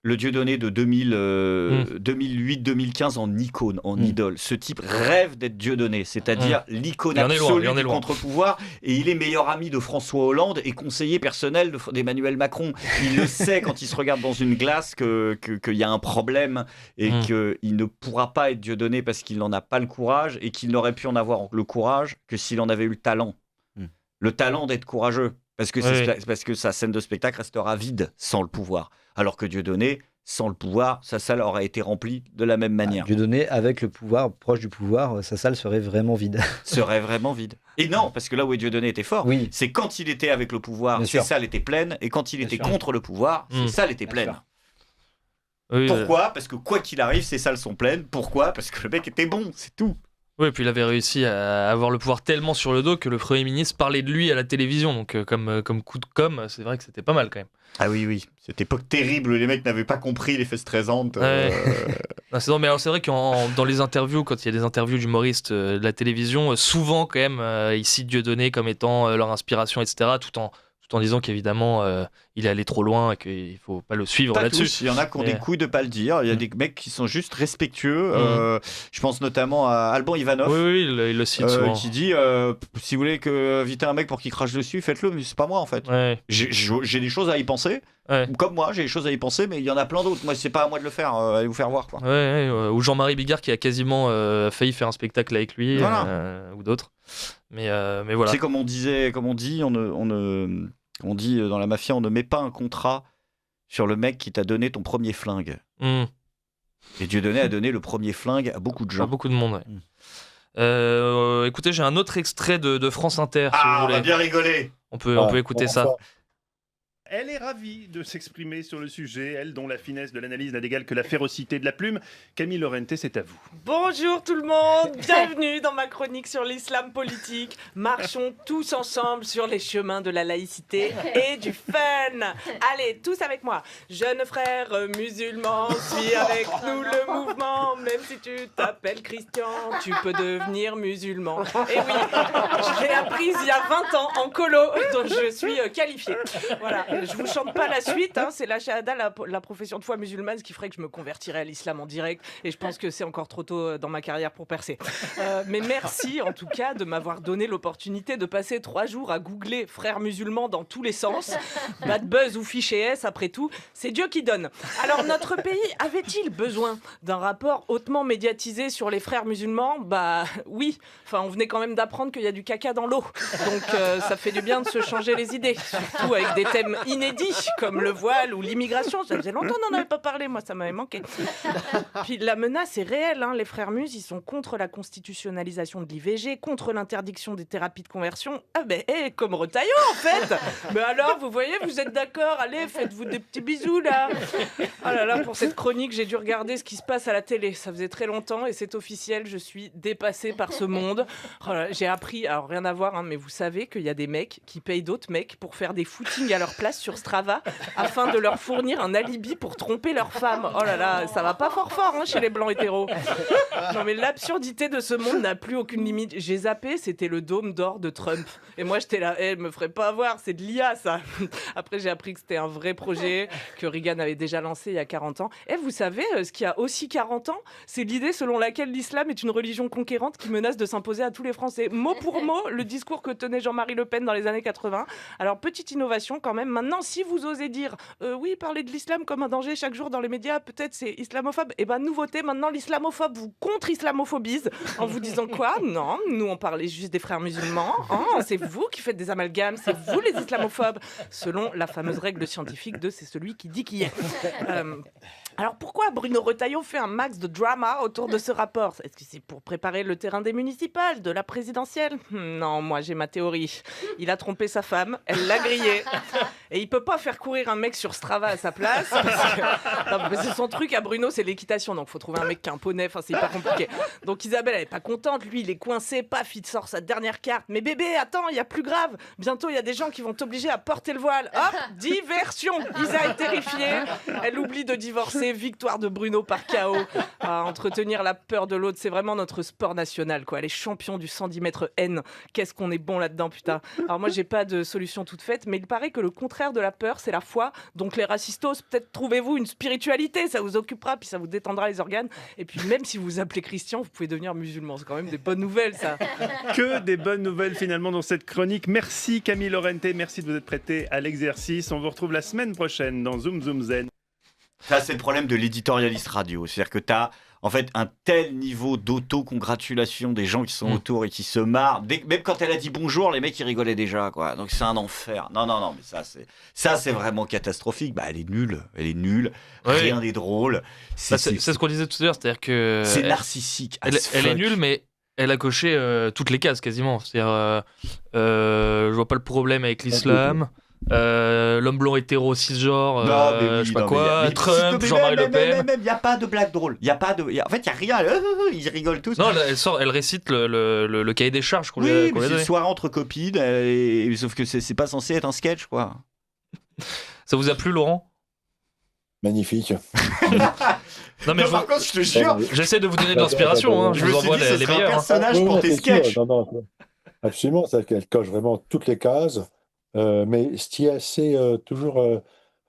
le Dieudonné de 2008-2015 en icône, en idole. Ce type rêve d'être Dieudonné, c'est-à-dire l'icône absolue du contre-pouvoir, et il est meilleur ami de François Hollande et conseiller personnel d'Emmanuel Macron. Il le sait quand il se regarde dans une glace qu'il y a un problème et qu'il ne pourra pas être Dieudonné parce qu'il n'en a pas le courage, et qu'il n'aurait pu en avoir le courage que s'il en avait eu le talent. Le talent d'être courageux. Parce que sa scène de spectacle restera vide sans le pouvoir. Alors que Dieudonné, sans le pouvoir, sa salle aurait été remplie de la même manière. Dieudonné, avec le pouvoir, proche du pouvoir, sa salle serait vraiment vide. Serait vraiment vide. Et non, parce que là où Dieudonné était fort, c'est quand il était avec le pouvoir, ses salles étaient pleines, et quand il était contre le pouvoir, ses salles étaient pleines. Pourquoi ? Parce que quoi qu'il arrive, ses salles sont pleines. Pourquoi ? Parce que le mec était bon, c'est tout. Oui, et puis il avait réussi à avoir le pouvoir tellement sur le dos que le Premier ministre parlait de lui à la télévision. Donc comme coup de com', c'est vrai que c'était pas mal quand même. Ah oui, cette époque terrible où les mecs n'avaient pas compris les fesses traisantes. Non, c'est vrai que dans les interviews, quand il y a des interviews d'humoristes de la télévision, souvent quand même ils citent Dieudonné comme étant leur inspiration, etc. Tout en disant qu'évidemment il est allé trop loin et qu'il ne faut pas le suivre Pas là-dessus. tous. Il y en a qui ont des couilles de pas le dire. Il y a des mecs qui sont juste respectueux. Je pense notamment à Alban Ivanov. Oui, il le cite souvent. Qui dit si vous voulez inviter un mec pour qu'il crache dessus, faites-le, mais c'est pas moi en fait. Ouais. J'ai des choses à y penser. Ouais. Comme moi, j'ai des choses à y penser, mais il y en a plein d'autres. Moi, c'est pas à moi de le faire. Allez vous faire voir. Quoi. Ou Jean-Marie Bigard qui a quasiment failli faire un spectacle avec lui, voilà. Ou d'autres. Mais voilà. C'est comme on dit dans la mafia, on ne met pas un contrat sur le mec qui t'a donné ton premier flingue. Et Dieudonné a donné le premier flingue à beaucoup de gens. À beaucoup de monde, ouais. Écoutez, j'ai un autre extrait de France Inter. Si vous voulez. On va bien rigoler. On peut écouter ça. Elle est ravie de s'exprimer sur le sujet, elle dont la finesse de l'analyse n'a d'égal que la férocité de la plume. Camille Lorente, c'est à vous. Bonjour tout le monde, bienvenue dans ma chronique sur l'islam politique. Marchons tous ensemble sur les chemins de la laïcité et du fun. Allez, tous avec moi. Jeunes frères musulmans, suis avec nous le mouvement. Même si tu t'appelles Christian, tu peux devenir musulman. Et oui, je l'ai apprise il y a 20 ans en colo, donc je suis qualifiée. Voilà. Je vous chante pas la suite, c'est la shahada, la profession de foi musulmane, ce qui ferait que je me convertirais à l'islam en direct. Et je pense que c'est encore trop tôt dans ma carrière pour percer. Mais merci en tout cas de m'avoir donné l'opportunité de passer 3 jours à googler frères musulmans dans tous les sens. Bad buzz ou fiché S, après tout, c'est Dieu qui donne. Alors notre pays avait-il besoin d'un rapport hautement médiatisé sur les frères musulmans ? Bah oui, enfin on venait quand même d'apprendre qu'il y a du caca dans l'eau. Donc ça fait du bien de se changer les idées, surtout avec des thèmes inédits comme le voile ou l'immigration. Ça faisait longtemps qu'on n'en avait pas parlé, moi ça m'avait manqué. Puis la menace est réelle, les frères mus, ils sont contre la constitutionnalisation de l'IVG, contre l'interdiction des thérapies de conversion. Ah ben, comme Retailleau en fait. Mais alors, vous voyez, vous êtes d'accord, allez, faites-vous des petits bisous là. Oh là là, pour cette chronique, j'ai dû regarder ce qui se passe à la télé. Ça faisait très longtemps et c'est officiel, je suis dépassée par ce monde. Oh là, j'ai appris, alors rien à voir, mais vous savez qu'il y a des mecs qui payent d'autres mecs pour faire des footings à leur place sur Strava afin de leur fournir un alibi pour tromper leur femme. Oh là là, ça va pas fort chez les blancs hétéros. Non mais l'absurdité de ce monde n'a plus aucune limite. J'ai zappé, c'était le dôme d'or de Trump. Et moi j'étais là, elle me ferait pas avoir, c'est de l'IA ça. Après j'ai appris que c'était un vrai projet que Reagan avait déjà lancé il y a 40 ans. Et vous savez, ce qui a aussi 40 ans, c'est l'idée selon laquelle l'islam est une religion conquérante qui menace de s'imposer à tous les Français. Mot pour mot, le discours que tenait Jean-Marie Le Pen dans les années 80. Alors petite innovation quand même, maintenant si vous osez dire oui, parler de l'islam comme un danger chaque jour dans les médias, peut-être c'est islamophobe, et ben nouveauté, maintenant l'islamophobe vous contre-islamophobise en vous disant quoi ? Non, nous on parlait juste des frères musulmans, c'est vous qui faites des amalgames, c'est vous les islamophobes, selon la fameuse règle scientifique de c'est celui qui dit qui est. Alors pourquoi Bruno Retailleau fait un max de drama autour de ce rapport ? Est-ce que c'est pour préparer le terrain des municipales, de la présidentielle ? Non, moi j'ai ma théorie. Il a trompé sa femme, elle l'a grillé. Et il peut pas faire courir un mec sur Strava à sa place. Parce que c'est son truc à Bruno, c'est l'équitation. Donc faut trouver un mec qui a un poney, c'est hyper compliqué. Donc Isabelle, elle est pas contente. Lui, il est coincé, paf, il sort sa dernière carte. Mais bébé, attends, il y a plus grave. Bientôt, il y a des gens qui vont t'obliger à porter le voile. Hop, diversion. Isa est terrifiée. Elle oublie de divorcer. Victoire de Bruno par KO. Entretenir la peur de l'autre, c'est vraiment notre sport national, quoi. Les champions du 110 mètres N. Qu'est-ce qu'on est bon là-dedans, putain. Alors moi, j'ai pas de solution toute faite, mais il paraît que le contraire de la peur, c'est la foi. Donc les racistos, peut-être trouvez-vous une spiritualité, ça vous occupera, puis ça vous détendra les organes. Et puis même si vous vous appelez Christian, vous pouvez devenir musulman. C'est quand même des bonnes nouvelles, ça. Que des bonnes nouvelles finalement dans cette chronique. Merci Camille Lorente, merci de vous être prêtée à l'exercice. On vous retrouve la semaine prochaine dans Zoom Zoom Zen. Ça, c'est le problème de l'éditorialiste radio. C'est-à-dire que tu as en fait un tel niveau d'auto-congratulation des gens qui sont autour et qui se marrent. Même quand elle a dit bonjour, les mecs ils rigolaient déjà, quoi. Donc c'est un enfer. Non, mais ça c'est vraiment catastrophique. Bah, elle est nulle. Ouais. Rien n'est drôle. C'est ce qu'on disait tout à l'heure, c'est-à-dire que c'est narcissique. Elle est nulle, mais elle a coché toutes les cases quasiment. C'est-à-dire, je vois pas le problème avec l'islam. L'homme blanc hétéro cisgenre, je sais pas quoi, Trump, Jean-Marie Le Pen. Il n'y a pas de blague drôle. En fait, il n'y a rien. Ils rigolent tous. Non, elle récite le cahier des charges qu'on lui a donné. Oui, c'est une soirée entre copines, sauf que c'est pas censé être un sketch, quoi. Ça vous a plu, Laurent ? Magnifique. Non, mais par contre, je te jure, j'essaie de vous donner de l'inspiration. Hein. Je vous envoie les meilleurs. Un personnage pour tes sketchs. Non, absolument, c'est qu'elle coche vraiment toutes les cases. Mais ce qui est assez toujours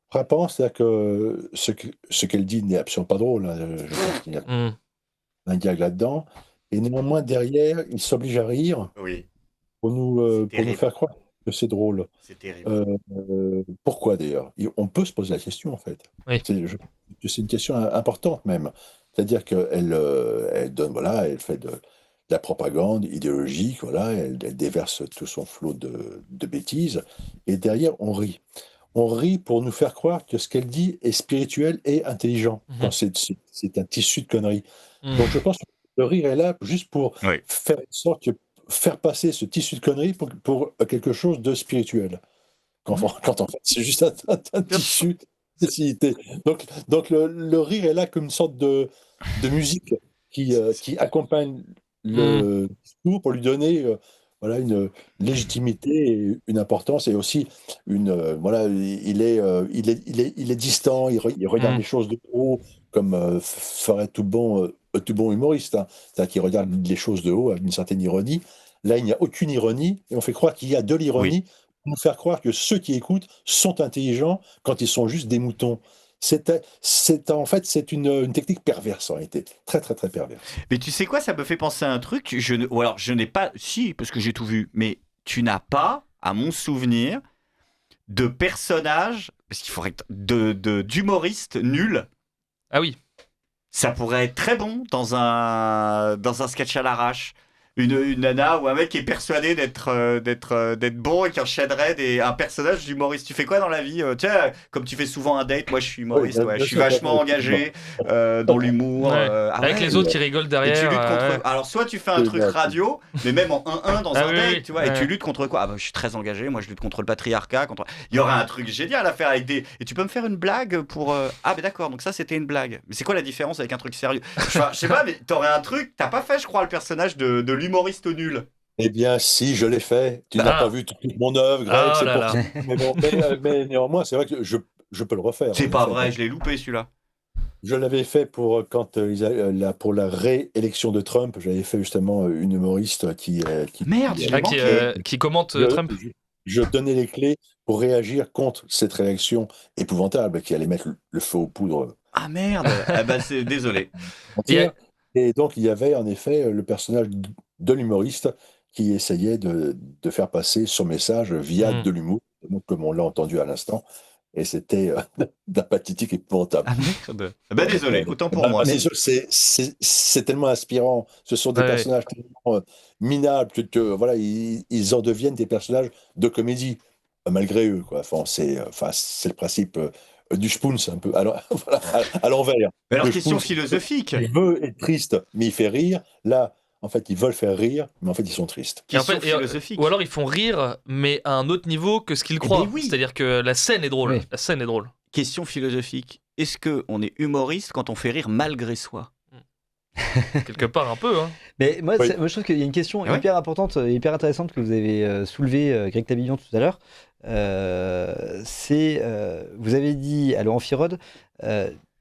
frappant, c'est que ce qu'elle dit n'est absolument pas drôle. Hein. Je pense qu'il y a un gag là-dedans. Et néanmoins, derrière, il s'oblige à rire pour nous faire croire que c'est drôle. C'est terrible. Pourquoi d'ailleurs? On peut se poser la question en fait. Oui. C'est une question importante même. C'est-à-dire qu'elle elle donne, voilà, elle fait de la propagande idéologique, voilà, elle déverse tout son flot de bêtises, et derrière on rit. On rit pour nous faire croire que ce qu'elle dit est spirituel et intelligent, quand c'est un tissu de conneries. Donc je pense que le rire est là juste pour faire en sorte que faire passer ce tissu de conneries pour quelque chose de spirituel. Quand en fait, c'est juste un tissu de facilité. Donc le rire est là comme une sorte de musique qui accompagne le discours pour lui donner voilà, une légitimité, et une importance, et aussi voilà, il est distant, il regarde les choses de haut, comme ferait tout bon humoriste, hein. C'est-à-dire qu'il regarde les choses de haut avec une certaine ironie. Là, il n'y a aucune ironie, et on fait croire qu'il y a de l'ironie pour nous faire croire que ceux qui écoutent sont intelligents quand ils sont juste des moutons. En fait, c'est une technique perverse en réalité, très très très perverse. Mais tu sais quoi, ça me fait penser à un truc, ou alors je n'ai pas, si, parce que j'ai tout vu, mais tu n'as pas, à mon souvenir, de personnage, parce qu'il faudrait d'humoriste nul. Ah oui. Ça pourrait être très bon dans un sketch à l'arrache. Une nana ou un mec qui est persuadé d'être bon et qui enchaînerait un personnage d'humoriste. Tu fais quoi dans la vie? Tiens, comme tu fais souvent un date, moi je suis humoriste, je suis vachement engagé dans l'humour. Avec les autres qui rigolent derrière. Et tu luttes contre... Alors soit tu fais un truc radio, mais même en 1-1 dans un date, tu vois, et tu luttes contre quoi? Je suis très engagé, moi je lutte contre le patriarcat. Il y aura un truc génial à faire avec des... Et tu peux me faire une blague pour... Ah ben d'accord, donc ça c'était une blague. Mais c'est quoi la différence avec un truc sérieux? Je sais pas, mais t'aurais un truc... T'as pas fait, je crois, le personnage de l'humoriste nul. Eh bien, si, je l'ai fait. Tu n'as pas vu toute mon œuvre, Greg, c'est pour ça. Mais néanmoins, c'est vrai que je peux le refaire. C'est pas vrai, je l'ai loupé celui-là. Je l'avais fait pour la réélection de Trump. J'avais fait justement une humoriste qui commente Trump. Je donnais les clés pour réagir contre cette réaction épouvantable qui allait mettre le feu aux poudres. Ah merde. C'est désolé. Et donc, il y avait en effet le personnage de l'humoriste qui essayait de faire passer son message via de l'humour, comme on l'a entendu à l'instant. Et c'était d'un pathétique épouvantable. Ah merde. Désolé, autant pour moi. C'est tellement inspirant. Ce sont des personnages tellement minables que voilà, ils en deviennent des personnages de comédie, malgré eux, quoi. C'est le principe... du spoons un peu à l'envers. Mais alors, question philosophique. Il veut être triste, mais il fait rire. Là, en fait, ils veulent faire rire, mais en fait, ils sont tristes. Question philosophique. Ou alors, ils font rire, mais à un autre niveau que ce qu'ils croient. C'est-à-dire que la scène est drôle. La scène est drôle. Question philosophique. Est-ce qu'on est humoriste quand on fait rire malgré soi? Quelque part un peu. Hein. Mais moi, je trouve qu'il y a une question hyper importante, hyper intéressante que vous avez soulevée, Greg Tabillon, tout à l'heure. Vous avez dit à Laurent Firode,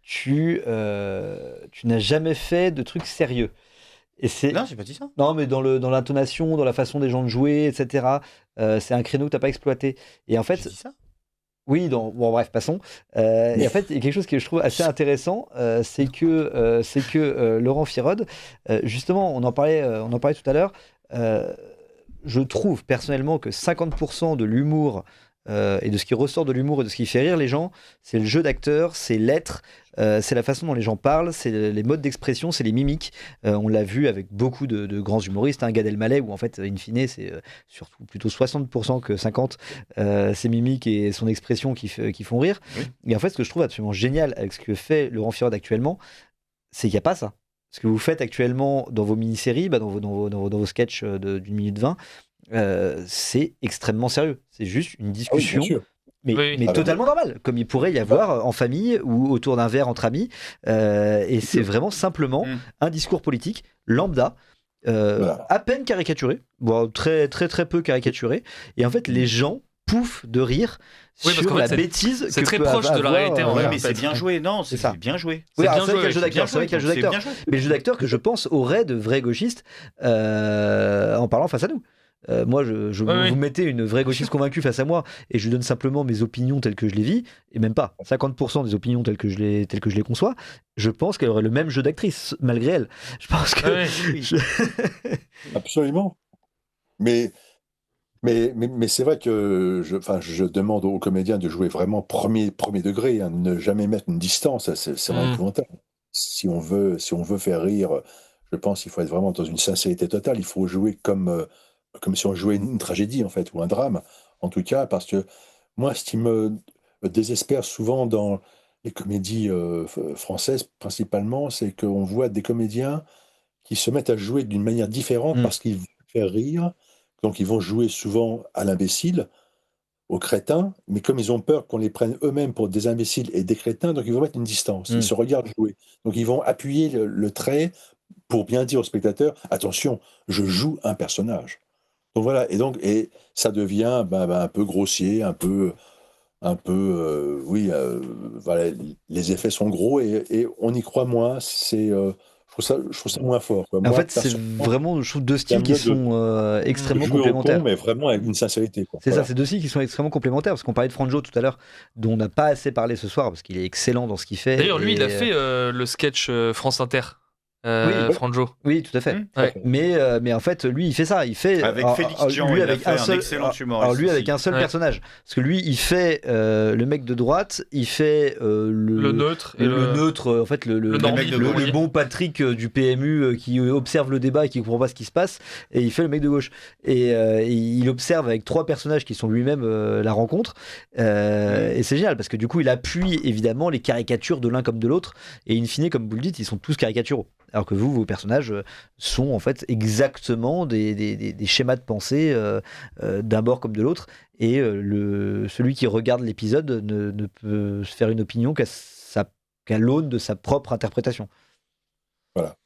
tu n'as jamais fait de trucs sérieux. Non, j'ai pas dit ça. Non, mais dans l'intonation, dans la façon des gens de jouer, etc. C'est un créneau que t'as pas exploité. Et en fait, j'ai dit ça. Oui, bon, bref, passons. Et en fait, il y a quelque chose que je trouve assez intéressant, c'est que Laurent Firode, justement, on en parlait tout à l'heure. Je trouve personnellement que 50% de l'humour et de ce qui ressort de l'humour et de ce qui fait rire les gens, c'est le jeu d'acteur, c'est l'être, c'est la façon dont les gens parlent, c'est les modes d'expression, c'est les mimiques. On l'a vu avec beaucoup de grands humoristes, Gad Elmaleh, où en fait, in fine, c'est surtout plutôt 60% que 50%, ses mimiques et son expression qui font rire. Oui. Et en fait, ce que je trouve absolument génial avec ce que fait Laurent Firode actuellement, c'est qu'il n'y a pas ça. Ce que vous faites actuellement dans vos mini-séries, dans vos sketchs d'une minute 20, c'est extrêmement sérieux. C'est juste une discussion, mais totalement normale, comme il pourrait y avoir en famille ou autour d'un verre entre amis. Et c'est vraiment simplement un discours politique lambda, à peine caricaturé, bon, très très très peu caricaturé. Et en fait, les gens pouf de rire Oui, parce sur qu'en fait, la bêtise. c'est que très peut proche de la avoir, réalité, en Ouais, vrai, mais en c'est fait. bien joué, non, C'est c'est ça. bien joué. Oui, C'est alors bien c'est vrai qu'il y a le jeu c'est bien d'acteur, c'est vrai qu'il y a le jeu joué, d'acteur. c'est bien joué. Mais le jeu d'acteur que je pense aurait de vrais gauchistes en parlant face à nous. Moi, vous mettez une vraie gauchiste convaincue face à moi et je lui donne simplement mes opinions telles que je les vis, et même pas 50% des opinions telles que je les conçois, je pense qu'elle aurait le même jeu d'actrice, malgré elle. Je pense que... Absolument. Mais c'est vrai que je demande aux comédiens de jouer vraiment premier degré, hein, ne jamais mettre une distance, c'est vraiment épouvantable. Si on veut faire rire, je pense qu'il faut être vraiment dans une sincérité totale. Il faut jouer comme si on jouait une tragédie, en fait, ou un drame, en tout cas, parce que moi, ce qui me désespère souvent dans les comédies françaises, principalement, c'est qu'on voit des comédiens qui se mettent à jouer d'une manière différente parce qu'ils veulent faire rire. Donc, ils vont jouer souvent à l'imbécile, aux crétins, mais comme ils ont peur qu'on les prenne eux-mêmes pour des imbéciles et des crétins, donc ils vont mettre une distance. Ils se regardent jouer. Donc, ils vont appuyer le trait pour bien dire au spectateur, attention, je joue un personnage. Donc voilà, et ça devient un peu grossier, voilà, les effets sont gros et on y croit moins. Je trouve ça moins fort, quoi. En Moi, fait, c'est vraiment, je trouve, deux styles qui sont extrêmement jouer au complémentaires. con, mais vraiment avec une sincérité, quoi. C'est Voilà. ça, c'est deux styles qui sont extrêmement complémentaires, parce qu'on parlait de Franjo tout à l'heure, dont on n'a pas assez parlé ce soir, parce qu'il est excellent dans ce qu'il fait. D'ailleurs, lui, il a fait le sketch France Inter. Franjo. Oui, tout à fait. Mais en fait, lui, il fait ça. Il fait Avec Félix Jean, lui il a avec fait un seul, excellent humoriste alors lui avec aussi. un seul personnage. Parce que lui, il fait le mec de droite, il fait le neutre, et le neutre, en fait, le bon Patrick du PMU qui observe le débat et qui comprend pas ce qui se passe, et il fait le mec de gauche. Et il observe avec trois personnages qui sont lui-même la rencontre. Et c'est génial parce que du coup, il appuie évidemment les caricatures de l'un comme de l'autre. Et in fine, comme vous le dites, ils sont tous caricaturaux. Alors que vos personnages sont en fait exactement des schémas de pensée d'un bord comme de l'autre. Et celui qui regarde l'épisode ne peut se faire une opinion qu'à l'aune de sa propre interprétation. Voilà,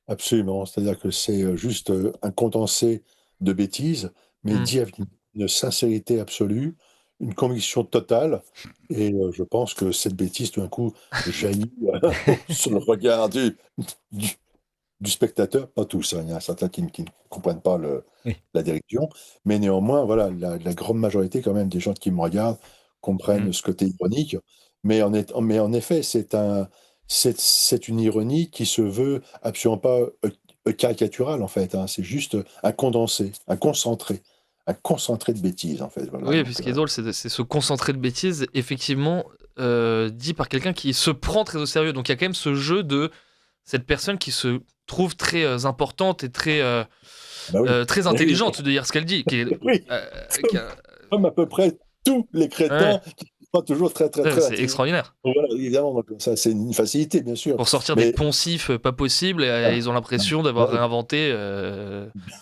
absolument. C'est-à-dire que c'est juste un condensé de bêtises, mais dit avec une sincérité absolue, une conviction totale. Et je pense que cette bêtise, tout d'un coup, jaillit sur le regard du spectateur. Pas tous, hein. Il y en a certains qui ne comprennent pas la direction. Mais néanmoins, voilà, la grande majorité quand même des gens qui me regardent comprennent ce côté ironique. Mais en effet, c'est une ironie qui se veut absolument pas caricaturale, en fait, hein. C'est juste un condensé, un concentré de bêtises, en fait. Voilà. Oui, et puis ce qui est drôle, c'est ce concentré de bêtises, effectivement, dit par quelqu'un qui se prend très au sérieux. Donc il y a quand même ce jeu de cette personne qui se trouve très importante et très intelligente de dire ce qu'elle dit. Comme à peu près tous les crétins qui sont toujours très c'est extraordinaire. Voilà, évidemment, donc ça c'est une facilité, bien sûr. Pour sortir des poncifs pas possibles, ils ont l'impression d'avoir réinventé,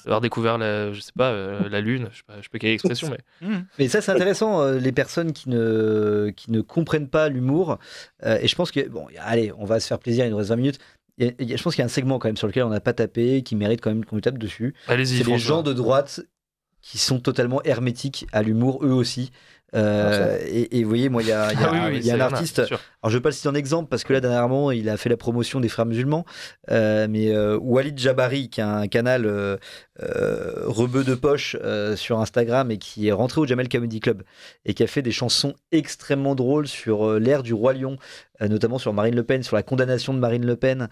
d'avoir découvert la Lune, je sais pas quelle expression, mais... Mais ça c'est intéressant, les personnes qui ne comprennent pas l'humour, et je pense que, bon, allez, on va se faire plaisir, il nous reste 20 minutes. Je pense qu'il y a un segment quand même sur lequel on n'a pas tapé, qui mérite quand même qu'on lui tape dessus. Allez-y, c'est les gens de droite qui sont totalement hermétiques à l'humour, eux aussi. Et vous voyez, moi, il y a un artiste. Alors, je ne vais pas le citer en exemple parce que là, dernièrement, il a fait la promotion des Frères musulmans. Mais Walid Jabari, qui a un canal rebeu de poche sur Instagram et qui est rentré au Jamel Comedy Club et qui a fait des chansons extrêmement drôles sur l'ère du Roi Lion, notamment sur Marine Le Pen, sur la condamnation de Marine Le Pen,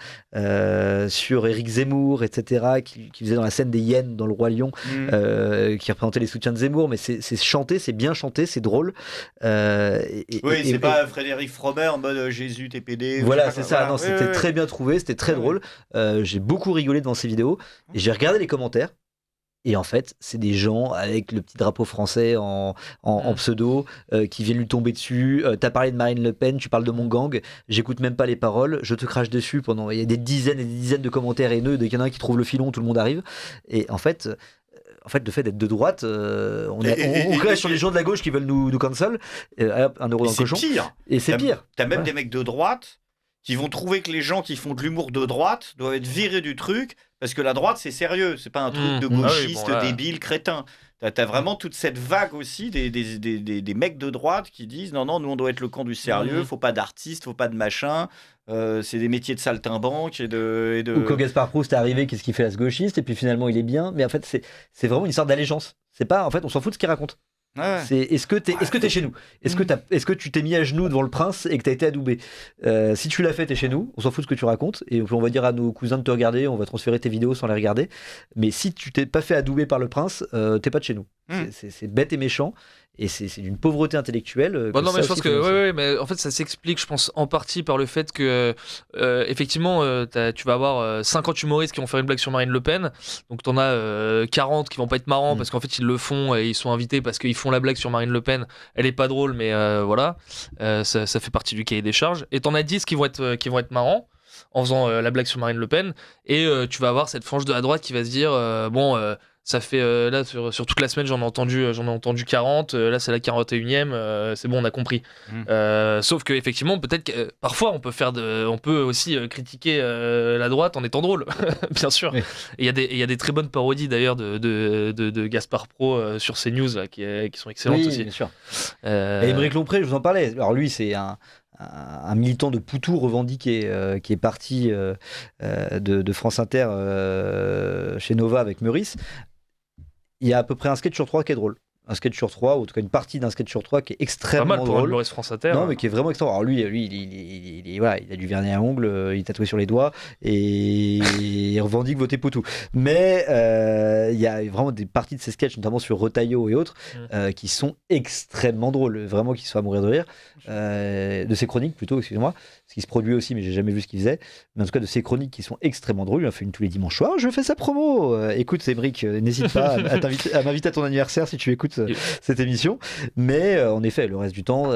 sur Éric Zemmour, etc., qui faisait dans la scène des hyènes dans le Roi Lion, qui représentait les soutiens de Zemmour. Mais c'est chanté, c'est bien chanté, c'est drôle. C'est pas Frédéric Fromer en mode Jésus, t'es pédé. Voilà, c'est ça. Non, c'était très bien trouvé, c'était très drôle. J'ai beaucoup rigolé devant ces vidéos et j'ai regardé les commentaires. Et en fait, c'est des gens avec le petit drapeau français en pseudo qui viennent lui tomber dessus. T'as parlé de Marine Le Pen, tu parles de mon gang, j'écoute même pas les paroles, je te crache dessus pendant. Il y a des dizaines et des dizaines de commentaires haineux, dès qu'il y en a un qui trouve le filon, tout le monde arrive. Et en fait, le fait d'être de droite, on clash sur les gens de la gauche qui veulent nous cancel. Hop, 1 euro dans le cochon. Pire. Et c'est pire. T'as même des mecs de droite qui vont trouver que les gens qui font de l'humour de droite doivent être virés du truc Parce que la droite, c'est sérieux, c'est pas un truc de Ah oui, gauchiste, bon, là. débile, crétin. T'as vraiment toute cette vague aussi des mecs de droite qui disent non, nous on doit être le camp du sérieux, faut pas d'artistes, faut pas de machin, c'est des métiers de saltimbanque et de... Ou quand Gaspard Proust est arrivé, qu'est-ce qu'il fait à ce gauchiste, et puis finalement il est bien, mais en fait c'est vraiment une histoire d'allégeance. C'est pas, en fait, on s'en fout de ce qu'il raconte. Ouais. C'est est-ce que t'es chez nous? Est-ce que tu t'es mis à genoux devant le prince et que t'as été adoubé? Si tu l'as fait, t'es chez nous. On s'en fout de ce que tu racontes et on va dire à nos cousins de te regarder. On va transférer tes vidéos sans les regarder. Mais si tu t'es pas fait adouber par le prince, t'es pas de chez nous. C'est bête et méchant et c'est d'une pauvreté intellectuelle. Non, mais ça je pense aussi que faut dénoncer. mais en fait ça s'explique, je pense, en partie par le fait que effectivement tu vas avoir 50 humoristes qui vont faire une blague sur Marine Le Pen, donc t'en as 40 qui vont pas être marrants parce qu'en fait ils le font et ils sont invités parce qu'ils font la blague sur Marine Le Pen. Elle est pas drôle, mais voilà, ça fait partie du cahier des charges. Et t'en as 10 qui vont être marrants en faisant la blague sur Marine Le Pen, et tu vas avoir cette frange de la droite qui va se dire ça fait là sur toute la semaine j'en ai entendu 40, là c'est la 41e, c'est bon, on a compris. Sauf que effectivement peut-être que parfois on peut aussi critiquer la droite en étant drôle, bien sûr. Et il y a des très bonnes parodies d'ailleurs de Gaspard Pro sur CNews là, qui sont excellentes Oui, aussi. bien sûr. Et Émeric Lompré, je vous en parlais. Alors lui, c'est un militant de Poutou revendiqué qui est parti de France Inter chez Nova avec Meurice. Il y a à peu près un sketch sur 3 qui est drôle. Un sketch sur 3, ou en tout cas une partie d'un sketch sur 3 qui est extrêmement Pas mal pour un drôle. humoriste France Inter. Non, mais qui est vraiment extra. Alors lui il a du vernis à ongles, il est tatoué sur les doigts et il revendique voter Poutou. Mais il y a vraiment des parties de ses sketchs, notamment sur Retailleau et autres, qui sont extrêmement drôles, vraiment qui sont à mourir de rire. De ses chroniques plutôt, excusez-moi, ce qui se produit aussi, mais j'ai jamais vu ce qu'il faisait. Mais en tout cas, de ses chroniques qui sont extrêmement drôles. Il en fait une tous les dimanches soirs. Je fais sa promo. Écoute, Émeric, n'hésite pas à m'inviter à ton anniversaire si tu écoutes cette émission. Mais en effet, le reste du temps,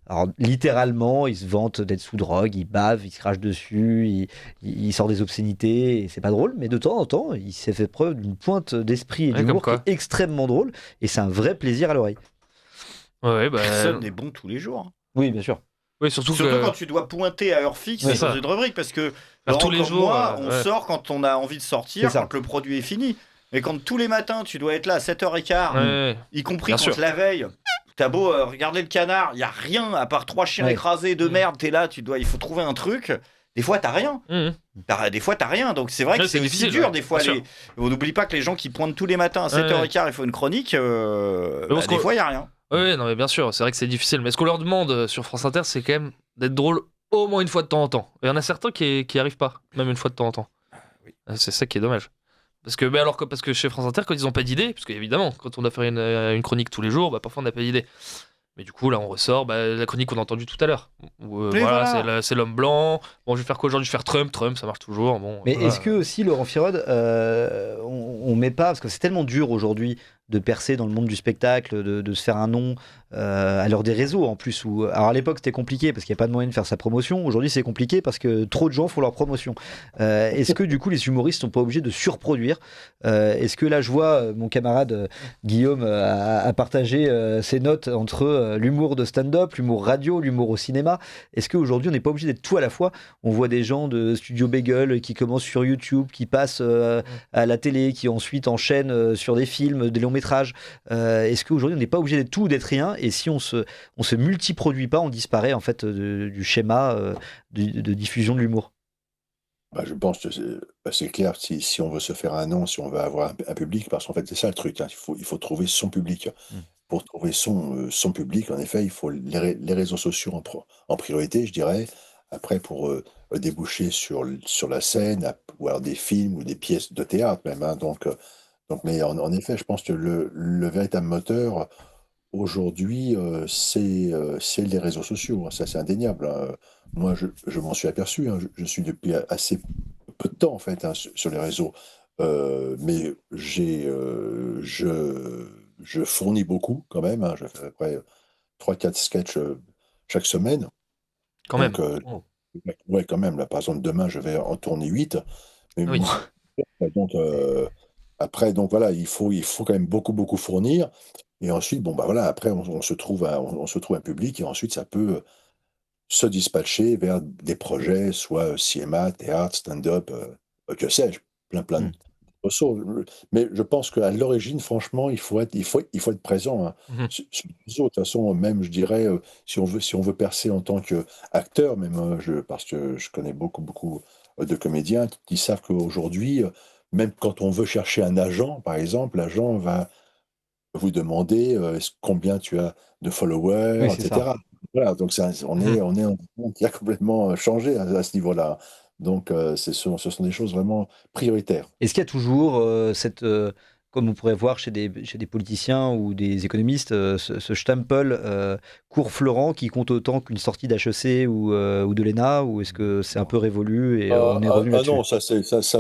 alors littéralement, il se vante d'être sous drogue, il bave, il se crache dessus, il sort des obscénités, et c'est pas drôle. Mais de temps en temps, il s'est fait preuve d'une pointe d'esprit et d'humour qui est extrêmement drôle, et c'est un vrai plaisir à l'oreille. Personne n'est bon tous les jours. Oui, bien sûr. Oui, surtout quand tu dois pointer à heure fixe dans une rubrique, parce que tous les jours, on sort quand on a envie de sortir, quand le produit est fini. Mais quand tous les matins tu dois être là à 7h15, y compris quand la veille, t'as beau regarder le canard, il n'y a rien à part 3 chiens écrasés de merde, t'es là, il faut trouver un truc. Des fois, t'as rien. Des fois, t'as rien. Donc, c'est vrai que c'est difficile, dur. Des fois, on n'oublie pas que les gens qui pointent tous les matins à 7h15, il faut une chronique. Des fois, il n'y a rien. Oui, non, mais bien sûr, c'est vrai que c'est difficile. Mais ce qu'on leur demande sur France Inter, c'est quand même d'être drôle au moins une fois de temps en temps. Et il y en a certains qui arrivent pas, même une fois de temps en temps. C'est ça qui est dommage. Parce que chez France Inter, quand ils n'ont pas d'idée, parce qu'évidemment, quand on doit faire une chronique tous les jours, parfois on n'a pas d'idée. Mais du coup, là, on ressort la chronique qu'on a entendue tout à l'heure. Voilà. C'est l'homme blanc. Bon, je vais faire quoi aujourd'hui? Je vais faire Trump, ça marche toujours. Bon, mais est-ce que aussi, Laurent Firode, on met pas, parce que c'est tellement dur aujourd'hui de percer dans le monde du spectacle, de se faire un nom à l'heure des réseaux en plus. Alors à l'époque c'était compliqué parce qu'il n'y a pas de moyen de faire sa promotion. Aujourd'hui c'est compliqué parce que trop de gens font leur promotion. Est-ce que du coup les humoristes sont pas obligés de surproduire? Est-ce que là je vois mon camarade Guillaume a partagé ses notes entre l'humour de stand-up, l'humour radio, l'humour au cinéma. Est-ce qu'aujourd'hui on n'est pas obligé d'être tout à la fois? On voit des gens de Studio Bagel qui commencent sur YouTube, qui passent à la télé, qui ensuite enchaînent sur des films, des longs métrages. Est-ce qu'aujourd'hui on n'est pas obligé d'être tout ou d'être rien? Et si on se multiproduit pas, on disparaît en fait du schéma de diffusion de l'humour. Je pense que c'est clair, si on veut se faire un nom, si on veut avoir un public, parce qu'en fait c'est ça le truc, il faut trouver son public. Pour trouver son public, en effet, il faut les réseaux sociaux en priorité, je dirais. Après, pour déboucher sur la scène, ou alors des films ou des pièces de théâtre même. Mais en effet, je pense que le véritable moteur aujourd'hui, c'est les réseaux sociaux. Ça, c'est indéniable. Moi, je m'en suis aperçu. Je suis depuis assez peu de temps, en fait, sur les réseaux. Mais je fournis beaucoup, quand même. Je fais à peu près 3-4 sketchs chaque semaine. Quand Donc, même. Ouais, quand même. Là, par exemple, demain, je vais en tourner 8. Mais Oui. donc, après, donc voilà, il faut quand même beaucoup fournir. Et ensuite, voilà, après, on se trouve un public et ensuite, ça peut se dispatcher vers des projets, soit cinéma, théâtre, stand-up, que sais-je, plein de ressources. Mais je pense qu'à l'origine, franchement, il faut être présent. Hein. Sur les réseaux, de toute façon, même, je dirais, si on veut percer en tant qu'acteur, même, parce que je connais beaucoup de comédiens qui savent qu'aujourd'hui, même quand on veut chercher un agent, par exemple, l'agent va vous demander combien tu as de followers, Oui, c'est etc. ça. Voilà, donc on est dans un monde qui a complètement changé à ce niveau-là. Donc ce sont des choses vraiment prioritaires. Est-ce qu'il y a toujours comme on pourrait voir chez des politiciens ou des économistes, ce stempel cours Florent qui compte autant qu'une sortie d'HEC ou de l'ENA, ou est-ce que c'est un peu révolu et on est revenu là-dessus? Non, ça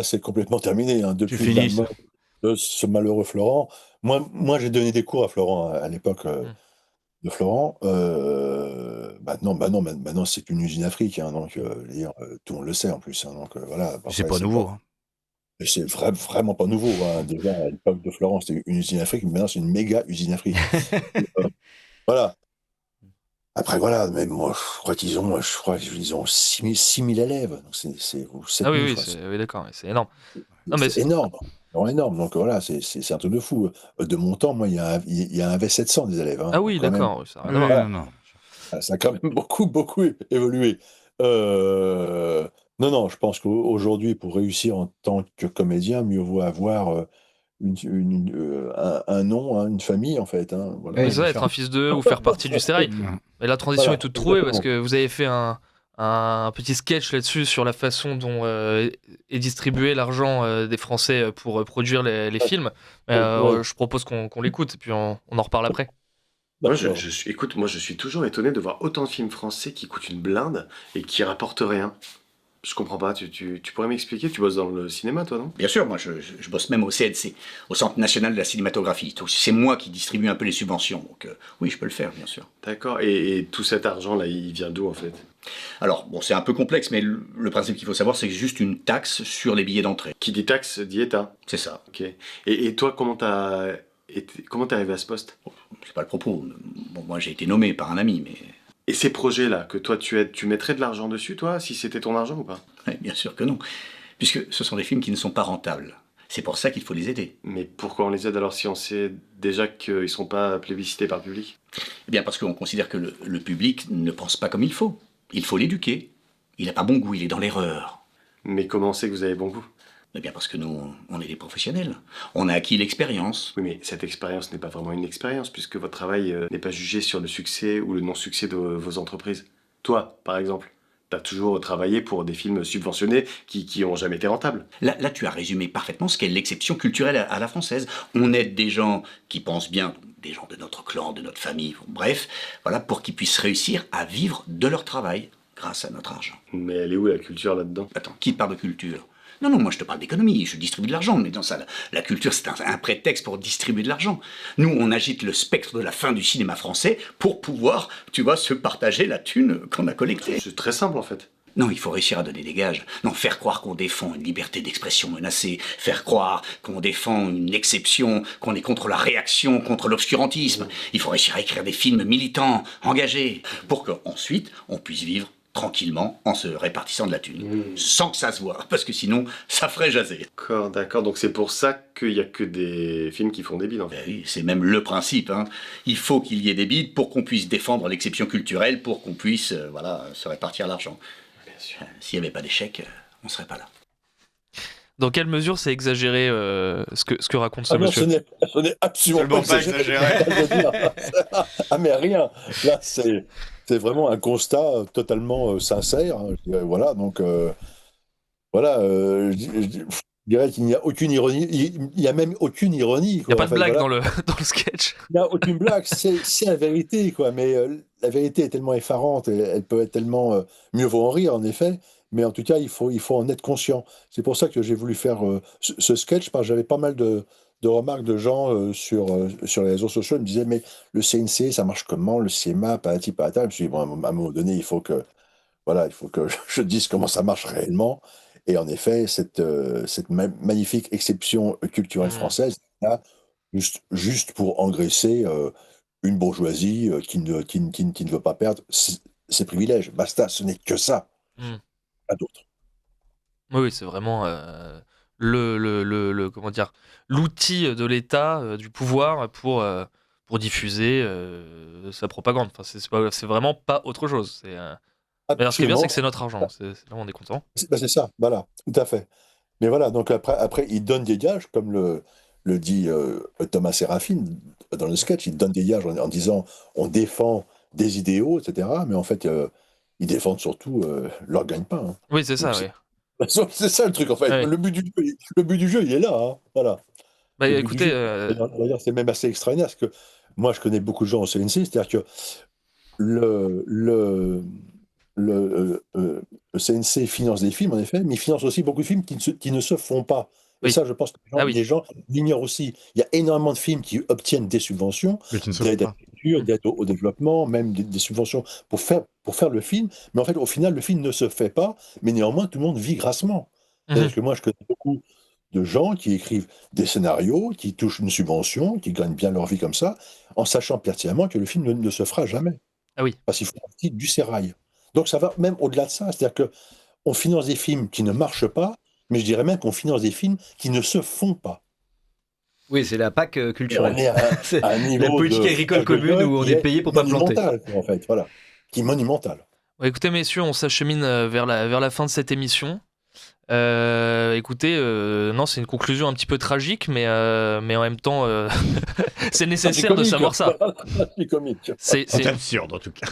c'est complètement terminé. Hein. Depuis finis, la ça. mort de ce malheureux Florent. Moi j'ai donné des cours à Florent à l'époque de Florent. Maintenant c'est une usine Afrique. Hein, donc tout le monde le sait en plus. Hein, donc voilà. C'est Après, pas nouveau. Hein. Et c'est vraiment pas nouveau. Hein. Déjà, à l'époque de Florent, c'était une usine Afrique, mais maintenant, c'est une méga usine Afrique. Voilà. Après, voilà, même moi, je crois qu'ils ont 6 000 élèves. Donc ou 7 Ah oui, 000, oui, je crois. oui, d'accord, mais c'est énorme. Non, mais C'est énorme. Vraiment énorme. Donc voilà, c'est un truc de fou. De mon temps, moi, il y a un V700 des élèves. Hein. Ah oui, Quand même. d'accord, ça a rien à voir. Non. Ça a quand même beaucoup évolué. Non, je pense qu'aujourd'hui, pour réussir en tant que comédien, mieux vaut avoir un nom, hein, une famille, en fait. Hein, voilà. Mais ça, être un fils d'eux ou faire partie du sérail. Et la transition Voilà, est toute trouvée parce exactement. que vous avez fait un petit sketch là-dessus sur la façon dont est distribué l'argent des Français pour produire les films. Ouais. Je propose qu'on l'écoute et puis on en reparle après. Moi, écoute, moi, je suis toujours étonné de voir autant de films français qui coûtent une blinde et qui rapportent rien. Je comprends pas. Tu pourrais m'expliquer? Tu bosses dans le cinéma, toi, non? Bien sûr, moi je bosse même au CNC, au Centre National de la Cinématographie. Donc, c'est moi qui distribue un peu les subventions, donc oui, je peux le faire, bien sûr. D'accord. Et tout cet argent-là, il vient d'où, en fait? Alors, bon, c'est un peu complexe, mais le principe qu'il faut savoir, c'est que c'est juste une taxe sur les billets d'entrée. Qui dit taxe, dit État. C'est ça. Ok. Et toi, comment t'es arrivé à ce poste? C'est pas le propos. Bon, moi j'ai été nommé par un ami, mais... Et ces projets-là que toi tu aides, tu mettrais de l'argent dessus, toi, si c'était ton argent ou pas? Bien sûr que non, puisque ce sont des films qui ne sont pas rentables. C'est pour ça qu'il faut les aider. Mais pourquoi on les aide alors si on sait déjà qu'ils ne sont pas plébiscités par le public? Eh bien parce qu'on considère que le public ne pense pas comme il faut. Il faut l'éduquer. Il n'a pas bon goût, il est dans l'erreur. Mais comment on sait que vous avez bon goût? Eh bien parce que nous, on est des professionnels. On a acquis l'expérience. Oui, mais cette expérience n'est pas vraiment une expérience, puisque votre travail n'est pas jugé sur le succès ou le non-succès de vos entreprises. Toi, par exemple, t'as toujours travaillé pour des films subventionnés qui n'ont jamais été rentables. Là, tu as résumé parfaitement ce qu'est l'exception culturelle à la française. On aide des gens qui pensent bien, des gens de notre clan, de notre famille, bref, voilà, pour qu'ils puissent réussir à vivre de leur travail grâce à notre argent. Mais elle est où la culture là-dedans? Attends, qui te parle de culture? Non, moi je te parle d'économie, je distribue de l'argent, mais dans ça, la culture c'est un prétexte pour distribuer de l'argent. Nous, on agite le spectre de la fin du cinéma français pour pouvoir, tu vois, se partager la thune qu'on a collectée. C'est très simple en fait. Non, il faut réussir à donner des gages. Non, faire croire qu'on défend une liberté d'expression menacée, faire croire qu'on défend une exception, qu'on est contre la réaction, contre l'obscurantisme. Il faut réussir à écrire des films militants, engagés, pour qu'ensuite on puisse vivre tranquillement en se répartissant de la thune, sans que ça se voie, parce que sinon ça ferait jaser. D'accord, donc c'est pour ça qu'il n'y a que des films qui font des bides en fait. Oui, c'est même le principe, hein. Il faut qu'il y ait des bides pour qu'on puisse défendre l'exception culturelle, pour qu'on puisse se répartir l'argent. S'il n'y avait pas d'échec, on ne serait pas là. Dans quelle mesure c'est exagéré ce que raconte ce non, monsieur? ce n'est absolument pas exagéré. Mais rien. Là, c'est vraiment un constat totalement sincère. Hein, voilà, donc voilà. Je dirais qu'il n'y a aucune ironie. Il n'y a même aucune ironie. Il n'y a pas de blague dans le sketch. Il n'y a aucune blague. C'est la vérité, quoi. Mais la vérité est tellement effarante. Elle peut être tellement mieux vaut en rire, en effet. Mais en tout cas, il faut en être conscient. C'est pour ça que j'ai voulu faire ce sketch, parce que j'avais pas mal de remarques de gens sur les réseaux sociaux. Ils me disaient, mais le CNC, ça marche comment? Le CMA, patati patata. Je me suis dit, bon, à un moment donné, il faut que je dise comment ça marche réellement. Et en effet, cette magnifique exception culturelle française, là, juste pour engraisser une bourgeoisie qui ne veut pas perdre ses privilèges. Basta, ce n'est que ça. Pas d'autre. Oui, c'est vraiment comment dire, l'outil de l'État, du pouvoir pour diffuser sa propagande. Enfin, c'est vraiment pas autre chose. D'ailleurs, ce qui est bien, c'est que c'est notre argent. C'est là où on est content. C'est ça, voilà, tout à fait. Mais voilà, donc après il donne des gages, comme le dit Thomas Séraphin dans le sketch, il donne des gages en disant on défend des idéaux, etc. Mais en fait, ils défendent surtout leur gagne-pain. Hein. Oui, c'est ça, oui. C'est ça le truc, en fait. Ouais. Le but du jeu, il est là. Hein. Voilà. Bah, écoutez. D'ailleurs, c'est même assez extraordinaire, parce que moi, je connais beaucoup de gens au CNC, c'est-à-dire que le CNC finance des films, en effet, mais il finance aussi beaucoup de films qui ne se font pas. Et ça, je pense que les gens l'ignorent aussi. Il y a énormément de films qui obtiennent des subventions, d'aide à l'écriture, d'aide au développement, même des subventions pour faire le film. Mais en fait, au final, le film ne se fait pas, mais néanmoins, tout le monde vit grassement. C'est-à-dire que moi, je connais beaucoup de gens qui écrivent des scénarios, qui touchent une subvention, qui gagnent bien leur vie comme ça, en sachant pertinemment que le film ne se fera jamais. Ah oui. Parce qu'il faut partie du sérail. Donc ça va même au-delà de ça. C'est-à-dire qu'on finance des films qui ne marchent pas, mais je dirais même qu'on finance des films qui ne se font pas. Oui, c'est la PAC culturelle. On est à un niveau la politique agricole commune où on est payé pour pas planter. En fait, voilà. Qui est monumental. Ouais, écoutez, messieurs, on s'achemine vers la fin de cette émission. Écoutez, non, c'est une conclusion un petit peu tragique, mais en même temps, c'est nécessaire comique, de savoir ça. C'est comique. C'est absurde en tout cas.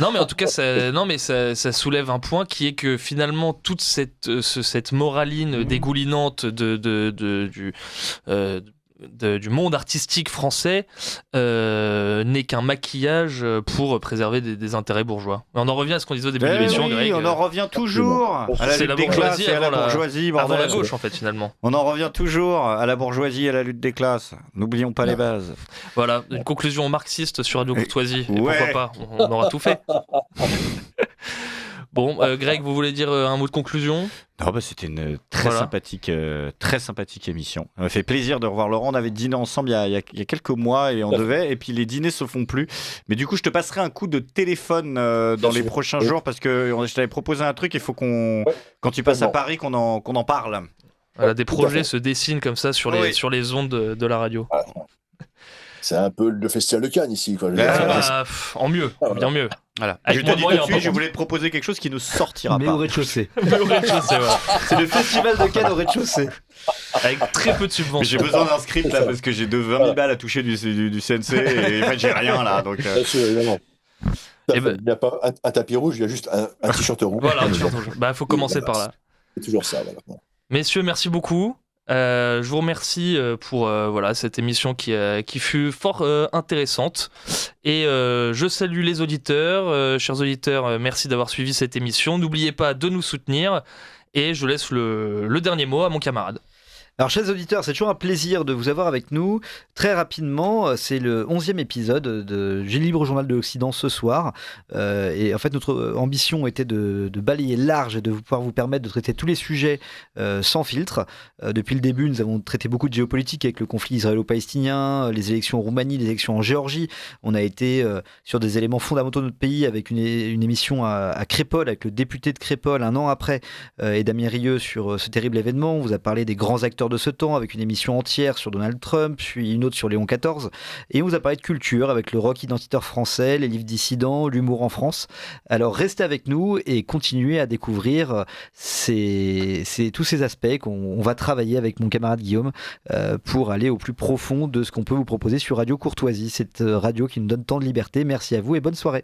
Non, mais en tout cas, ça soulève un point qui est que finalement toute cette moraline dégoulinante du monde artistique français n'est qu'un maquillage pour préserver des intérêts bourgeois. On en revient à ce qu'on disait au début de l'émission, Greg. On en revient toujours à la lutte des classes et à la bourgeoisie. Avant la gauche, en fait, finalement. On en revient toujours à la bourgeoisie et à la lutte des classes. N'oublions pas les bases. Voilà, une conclusion marxiste sur Radio Courtoisie. Et pourquoi pas, on aura tout fait. Bon, Greg, vous voulez dire un mot de conclusion ? Non, c'était une très sympathique émission. Ça m'a fait plaisir de revoir Laurent. On avait dîné ensemble il y a quelques mois et on devait. Et puis les dîners se font plus. Mais du coup, je te passerai un coup de téléphone dans les prochains jours parce que je t'avais proposé un truc. Il faut quand tu passes à Paris, qu'on en parle. Voilà, des projets se dessinent comme ça sur les ondes de la radio. C'est un peu le festival de Cannes ici, quoi. En mieux, bien mieux. Voilà. Je te dis tout de suite, je voulais te proposer quelque chose qui ne sortira pas. Mais au rez-de-chaussée. C'est le festival de Cannes au rez-de-chaussée. Avec très peu de subventions. J'ai besoin d'un script là parce que j'ai 20 000 balles à toucher du CNC et en fait j'ai rien là. Donc, il n'y a pas un tapis rouge, il y a juste un t-shirt rouge. Voilà, un t-shirt rouge. Bah, faut commencer par là. C'est toujours ça, voilà. Messieurs, merci beaucoup. Je vous remercie pour cette émission qui fut fort intéressante et je salue les auditeurs. Chers auditeurs, merci d'avoir suivi cette émission. N'oubliez pas de nous soutenir et je laisse le dernier mot à mon camarade. Alors, chers auditeurs, c'est toujours un plaisir de vous avoir avec nous. Très rapidement, c'est le 11e épisode de J'ai le libre journal de l'Occident ce soir. Et en fait, notre ambition était de balayer large et de pouvoir vous permettre de traiter tous les sujets sans filtre. Depuis le début, nous avons traité beaucoup de géopolitique avec le conflit israélo-palestinien, les élections en Roumanie, les élections en Géorgie. On a été sur des éléments fondamentaux de notre pays avec une émission à Crépol, avec le député de Crépol un an après, et Damien Rieu sur ce terrible événement. On vous a parlé des grands acteurs de ce temps avec une émission entière sur Donald Trump, puis une autre sur Léon XIV, et on vous a parlé de culture avec le rock identitaire français, les livres dissidents, l'humour en France. Alors restez avec nous et continuez à découvrir tous ces aspects qu'on va travailler avec mon camarade Guillaume pour aller au plus profond de ce qu'on peut vous proposer sur Radio Courtoisie, cette radio qui nous donne tant de liberté. Merci à vous et bonne soirée.